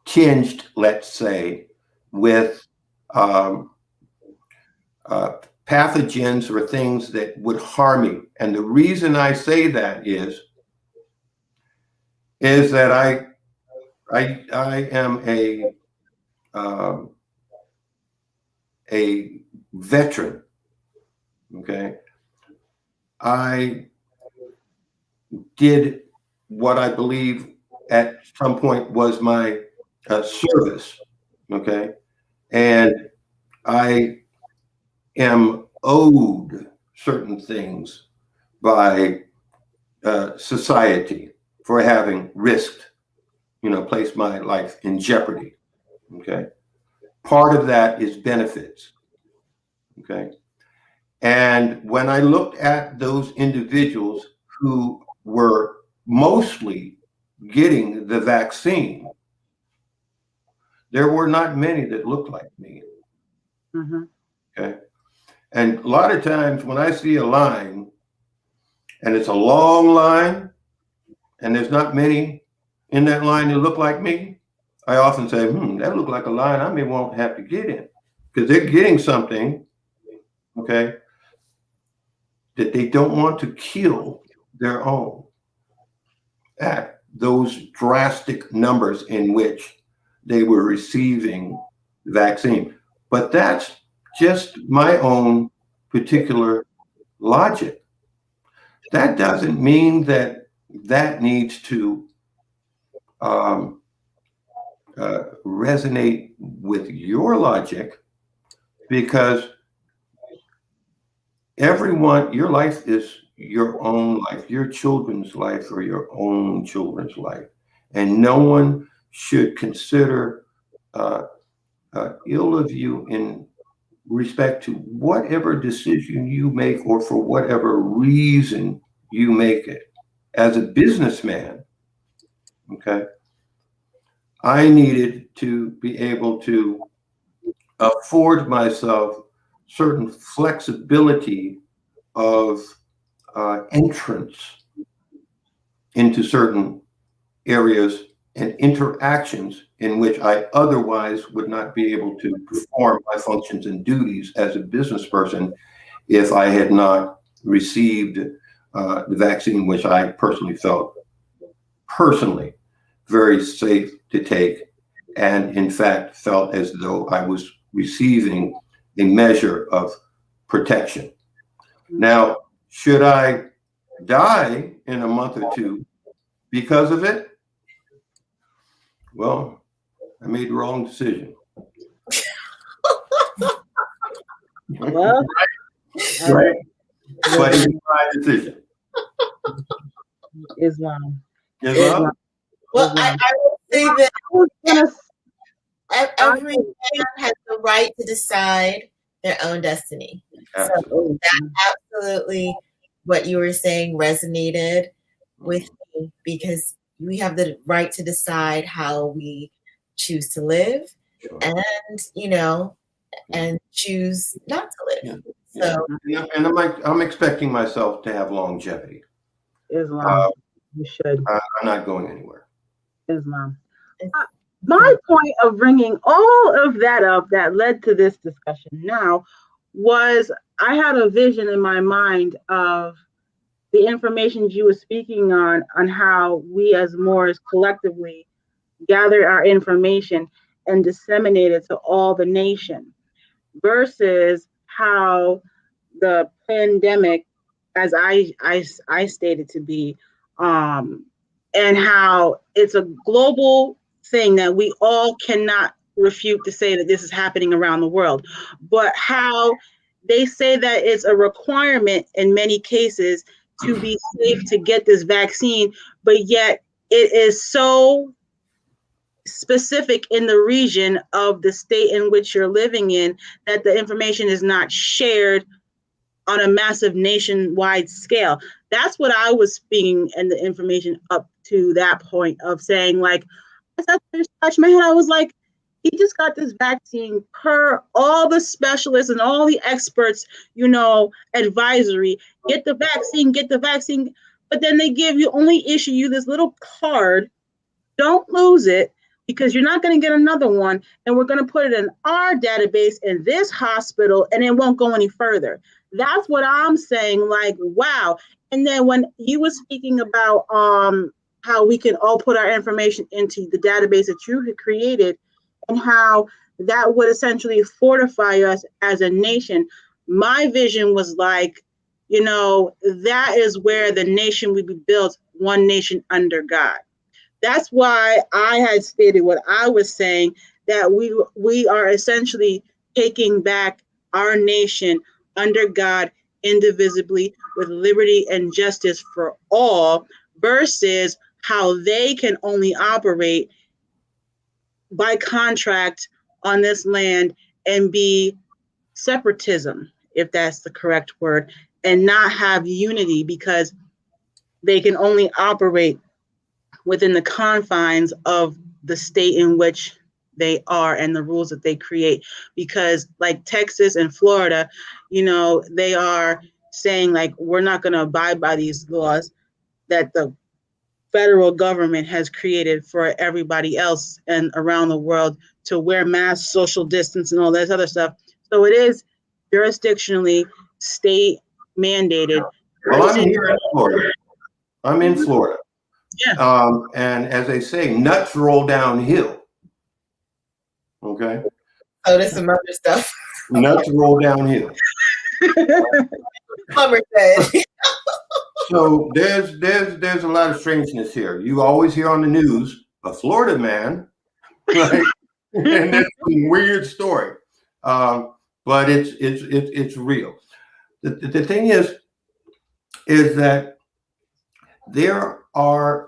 tinged, let's say, with pathogens or things that would harm me. And the reason I say that is that I am a veteran. Okay. I did what I believe at some point was my service. Okay. And I am owed certain things by society for having risked, placed my life in jeopardy. Okay. Part of that is benefits. Okay. And when I looked at those individuals who were mostly getting the vaccine, there were not many that looked like me. Mm-hmm. Okay. And a lot of times when I see a line and it's a long line and there's not many in that line that look like me, I often say, that looked like a line I may won't have to get in, because they're getting something, okay, that they don't want to kill their own at those drastic numbers in which they were receiving the vaccine. But that's just my own particular logic. That doesn't mean that needs to resonate with your logic, because your life is your own life, your children's life or your own children's life. And no one should consider ill of you in respect to whatever decision you make or for whatever reason you make it. As a businessman, okay, I needed to be able to afford myself certain flexibility of entrance into certain areas and interactions in which I otherwise would not be able to perform my functions and duties as a business person if I had not received the vaccine, which I personally felt very safe to take, and in fact felt as though I was receiving a measure of protection. Now, should I die in a month or two because of it? Well, I made the wrong decision. Well, right? But it's my decision. Islam. Well, I would say that every man has the right to decide their own destiny. Absolutely. So that absolutely what you were saying resonated with me, because we have the right to decide how we choose to live, and and choose not to live. So, and I'm expecting myself to have longevity. Islam, you should. I'm not going anywhere. Islam. My point of bringing all of that up that led to this discussion now was I had a vision in my mind of the information you were speaking on how we as Moors collectively gather our information and disseminate it to all the nation versus how the pandemic, as I stated to be, um, and how it's a global thing that we all cannot refute to say that this is happening around the world, but how they say that it's a requirement in many cases to be safe to get this vaccine, but yet it is so specific in the region of the state in which you're living in that the information is not shared on a massive nationwide scale. That's what I was speaking and the information up to that point of saying, like, I sat there, scratched my head. I was like, he just got this vaccine per all the specialists and all the experts, advisory. Get the vaccine, get the vaccine. But then they only issue you this little card. Don't lose it because you're not going to get another one. And we're going to put it in our database in this hospital and it won't go any further. That's what I'm saying. Like, wow. And then when you were speaking about how we can all put our information into the database that you had created and how that would essentially fortify us as a nation, my vision was like, that is where the nation would be built, one nation under God. That's why I had stated what I was saying, that we are essentially taking back our nation under God indivisibly with liberty and justice for all versus how they can only operate by contract on this land and be separatism, if that's the correct word, and not have unity because they can only operate within the confines of the state in which they are and the rules that they create. Because like Texas and Florida, they are saying like, we're not going to abide by these laws that the federal government has created for everybody else and around the world to wear masks, social distance, and all that other stuff. So it is jurisdictionally state mandated. Well, I'm here in Florida. I'm in Florida. Yeah. And as they say, nuts roll downhill. Okay. Oh, there's some other stuff. Nuts roll downhill. Plumber said. So there's a lot of strangeness here. You always hear on the news a Florida man, right? And that's a weird story, but it's real. The thing is that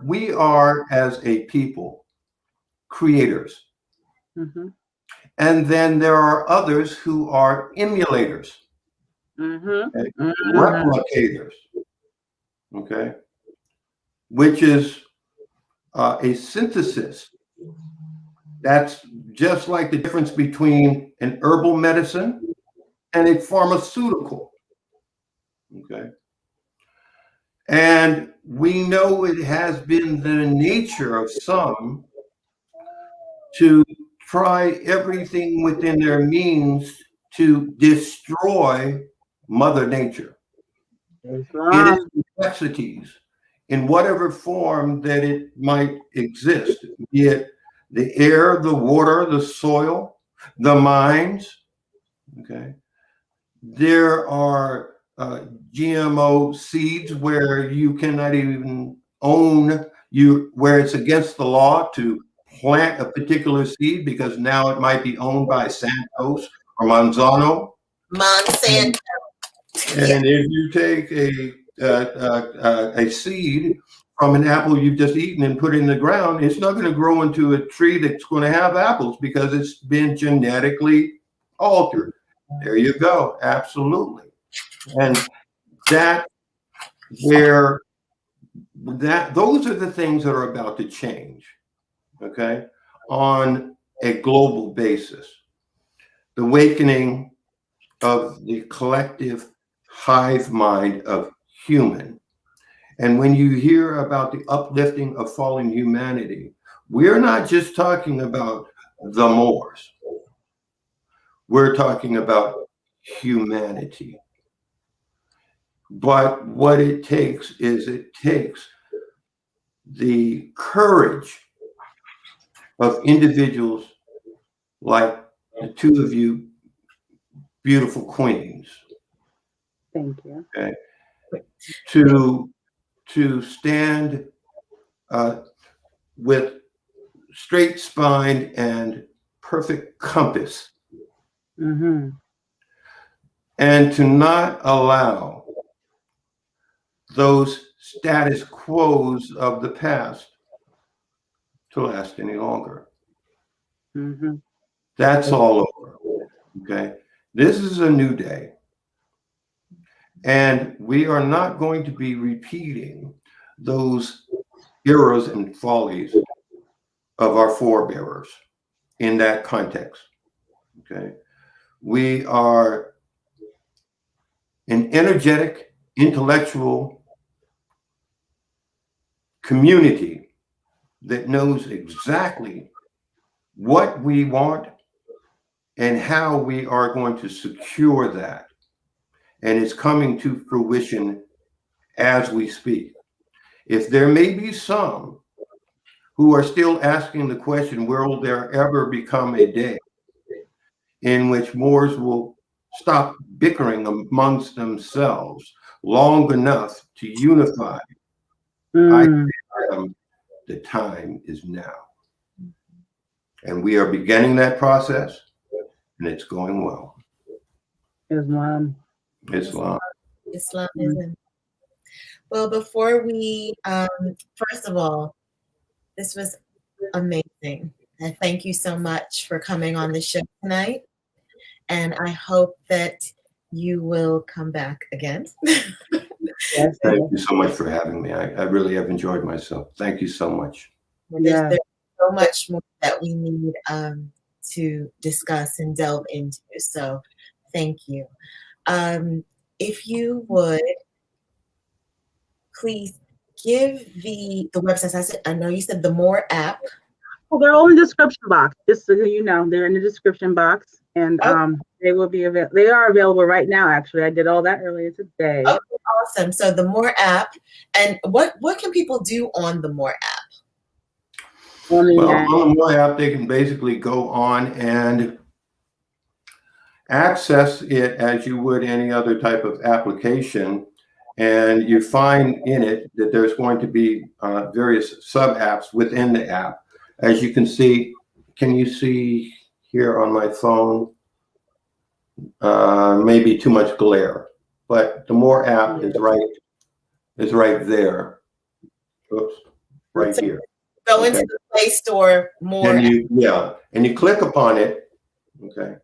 we are as a people creators, Mm-hmm. and then there are others who are emulators, replicators. Okay, which is a synthesis. That's just like the difference between an herbal medicine and a pharmaceutical. Okay. And we know it has been the nature of some to try everything within their means to destroy Mother Nature. It is complexities in whatever form that it might exist, be it the air, the water, the soil, the mines. Okay. There are GMO seeds where you cannot even where it's against the law to plant a particular seed because now it might be owned by Santos or Monsanto. Monsanto. And if you take a seed from an apple you've just eaten and put it in the ground, it's not going to grow into a tree that's going to have apples because it's been genetically altered. There you go. Absolutely. And those are the things that are about to change, okay, on a global basis. The awakening of the collective hive mind of human. And when you hear about the uplifting of fallen humanity, we're not just talking about the Moors. We're talking about humanity. But what it takes is the courage of individuals like the two of you beautiful queens. Thank you. Okay, to stand with straight spine and perfect compass, Mm-hmm. and to not allow those status quos of the past to last any longer. Mm-hmm. That's all over. Okay, this is a new day, and we are not going to be repeating those errors and follies of our forebearers in that context. Okay, we are an energetic, intellectual community that knows exactly what we want and how we are going to secure that. And it's coming to fruition as we speak. If there may be some who are still asking the question, will there ever become a day in which Moors will stop bickering amongst themselves long enough to unify? I tell them the time is now. And we are beginning that process, and it's going well. Islam. Islam. Islamism. Well, before we, first of all, this was amazing. And thank you so much for coming on the show tonight. And I hope that you will come back again. Yes. Thank you so much for having me. I really have enjoyed myself. Thank you so much. Yeah. There's so much more that we need to discuss and delve into. So thank you. If you would please give the websites. I know you said the More app. Well, they're all in the description box. Just so you know, they're in the description box, and they will be available. They are available right now. Actually, I did all that earlier today. Oh, awesome! So the More app, and what can people do on the More app? On the More app, they can basically go on and access it as you would any other type of application. And you find in it that there's going to be various sub apps within the app. As you can see, can you see here on my phone? Maybe too much glare, but the More app is right there. Oops, right here. Go into the Play Store, More. And you click upon it, okay,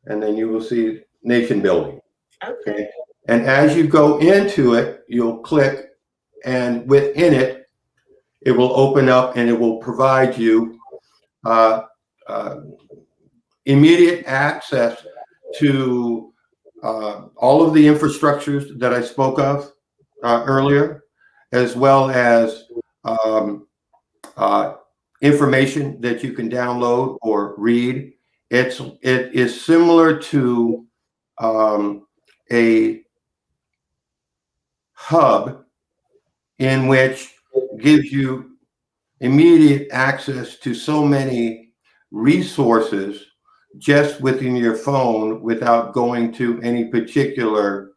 and then you will see nation building. Okay. And as you go into it, you'll click, and within it, it will open up and it will provide you immediate access to all of the infrastructures that I spoke of earlier, as well as information that you can download or read. It is similar to a hub in which gives you immediate access to so many resources just within your phone without going to any particular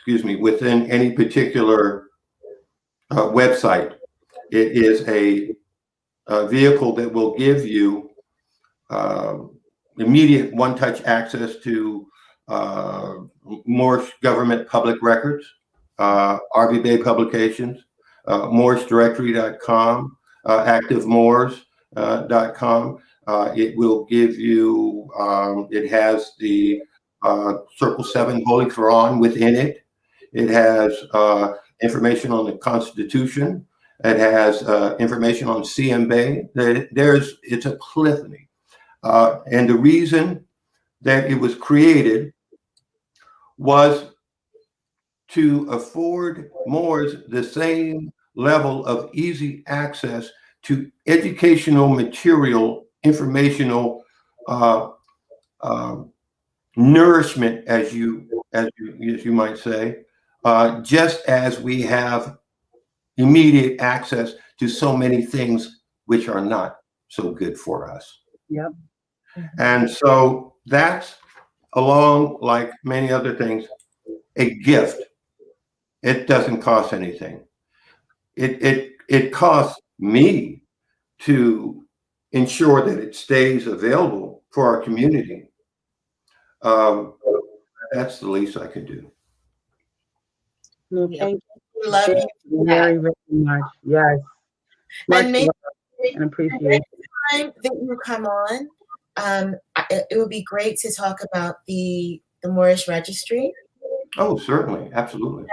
within any particular website. It is a vehicle that will give you immediate one-touch access to Morse government public records, RV Bay publications, MorseDirectory.com, ActiveMorse.com. It will give you, it has the Circle 7 Holy Quran within it. It has information on the Constitution. It has information on CMB. It's a plethora. And the reason that it was created was to afford Moors the same level of easy access to educational material, informational uh, um, nourishment, as you might say, just as we have immediate access to so many things which are not so good for us. Yep. And so that's, along like many other things, a gift. It doesn't cost anything. It costs me to ensure that it stays available for our community. Um, that's the least I can do. No, Yeah, thank we you love you for that. very, very much. Yes. Much And maybe love and appreciation. time that you come on, it would be great to talk about the Moorish Registry. Oh, certainly, absolutely.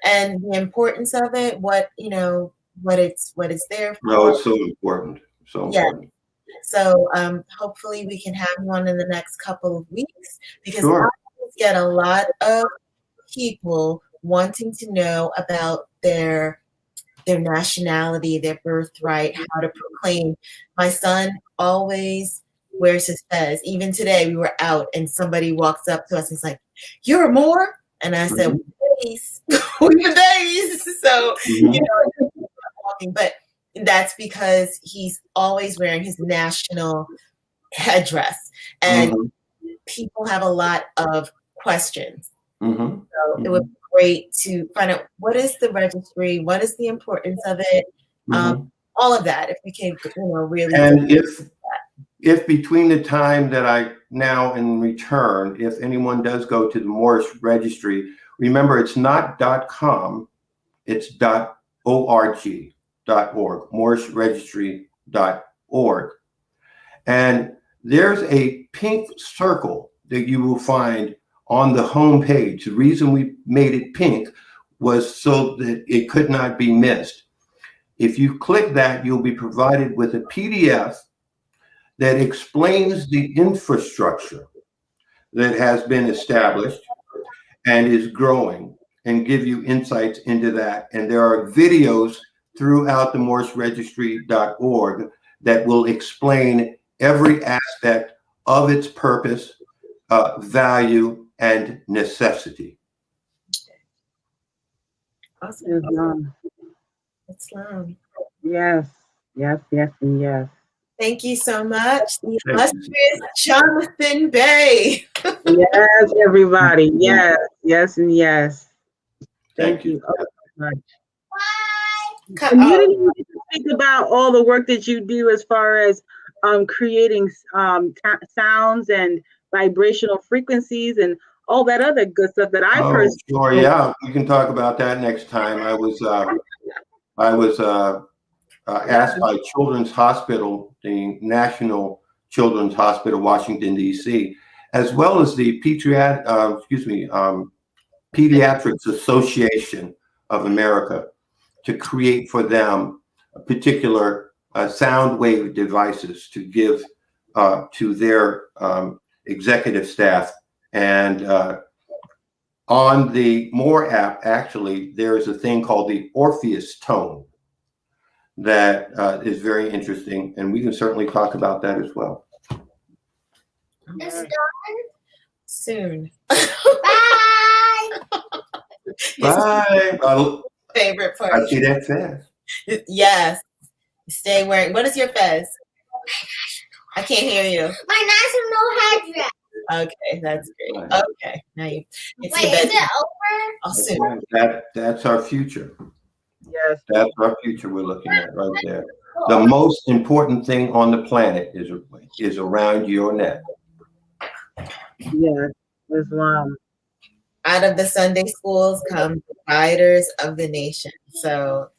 And the importance of it, what it's there for. No, it's so important. So Yeah. important. So hopefully we can have you on in the next couple of weeks, because Sure. I get a lot of people wanting to know about their nationality, their birthright, how to proclaim. My son always wears his fez. Even today we were out and somebody walks up to us and is like, "You're a Moor?" And I said, "Days." We were days. So, talking, but that's because he's always wearing his national headdress. And people have a lot of questions. So it would be great to find out, what is the registry, what is the importance of it, all of that. If we can, really. And if between the time that I now and return, if anyone does go to the Moorish Registry, remember it's not .com, it's .org, moorishregistry.org. And there's a pink circle that you will find on the home page. The reason we made it pink was so that it could not be missed. If you click that, you'll be provided with a PDF that explains the infrastructure that has been established and is growing, and give you insights into that. And there are videos throughout the moorishregistry.org that will explain every aspect of its purpose, value, and necessity. Awesome. Islam. Islam. Yes, yes, yes, and yes. Thank you so much. The illustrious Jonathan Bey. Yes, everybody. Yes, yes, and yes. Thank you. Oh, much. And you didn't even think about all the work that you do as far as creating sounds and vibrational frequencies and all that other good stuff that I personally. Sure, yeah, we can talk about that next time. I was asked by Children's Hospital, the National Children's Hospital, Washington, D.C., as well as the Pediatrics Association of America, to create for them a particular sound wave devices to give to their executive staff. And on the More app, actually, there's a thing called the Orpheus tone that is very interesting, and we can certainly talk about that as well. It's done soon. Bye. Favorite part. I see that fast. Yes. Stay wearing. What is your fez? I can't hear you. My national headdress. Okay, that's great. Okay, now you. Wait, is it over? Oh, soon. That's our future. Yes. That's our future we're looking at right there. The most important thing on the planet is around your neck. Yes, Islam. Out of the Sunday schools come the guiders of the nation. So,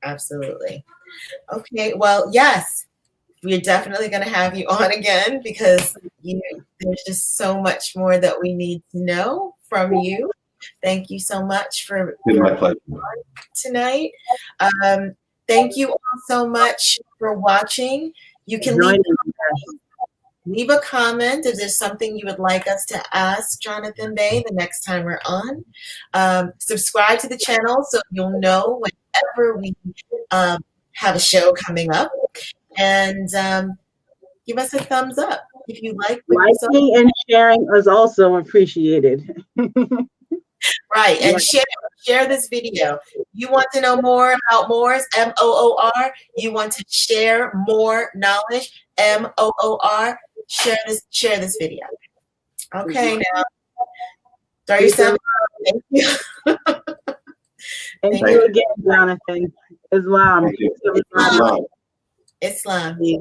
absolutely. Okay, well, yes, we're definitely going to have you on again, because there's just so much more that we need to know from you. Thank you so much for My pleasure. Tonight. Thank you all so much for watching. You can leave a comment if there's something you would like us to ask Jonathan Bey the next time we're on. Subscribe to the channel so you'll know whenever we have a show coming up. And give us a thumbs up If you like what you saw, Liking and sharing is also appreciated. right, and Yeah. share this video. You want to know more about Moors, MOOR. You want to share more knowledge, MOOR. Share this video. Okay, now throw yourself. Thank you. Thank Thank you you. again, Jonathan. Islam. Thank you. Islam. Islam. Yeah.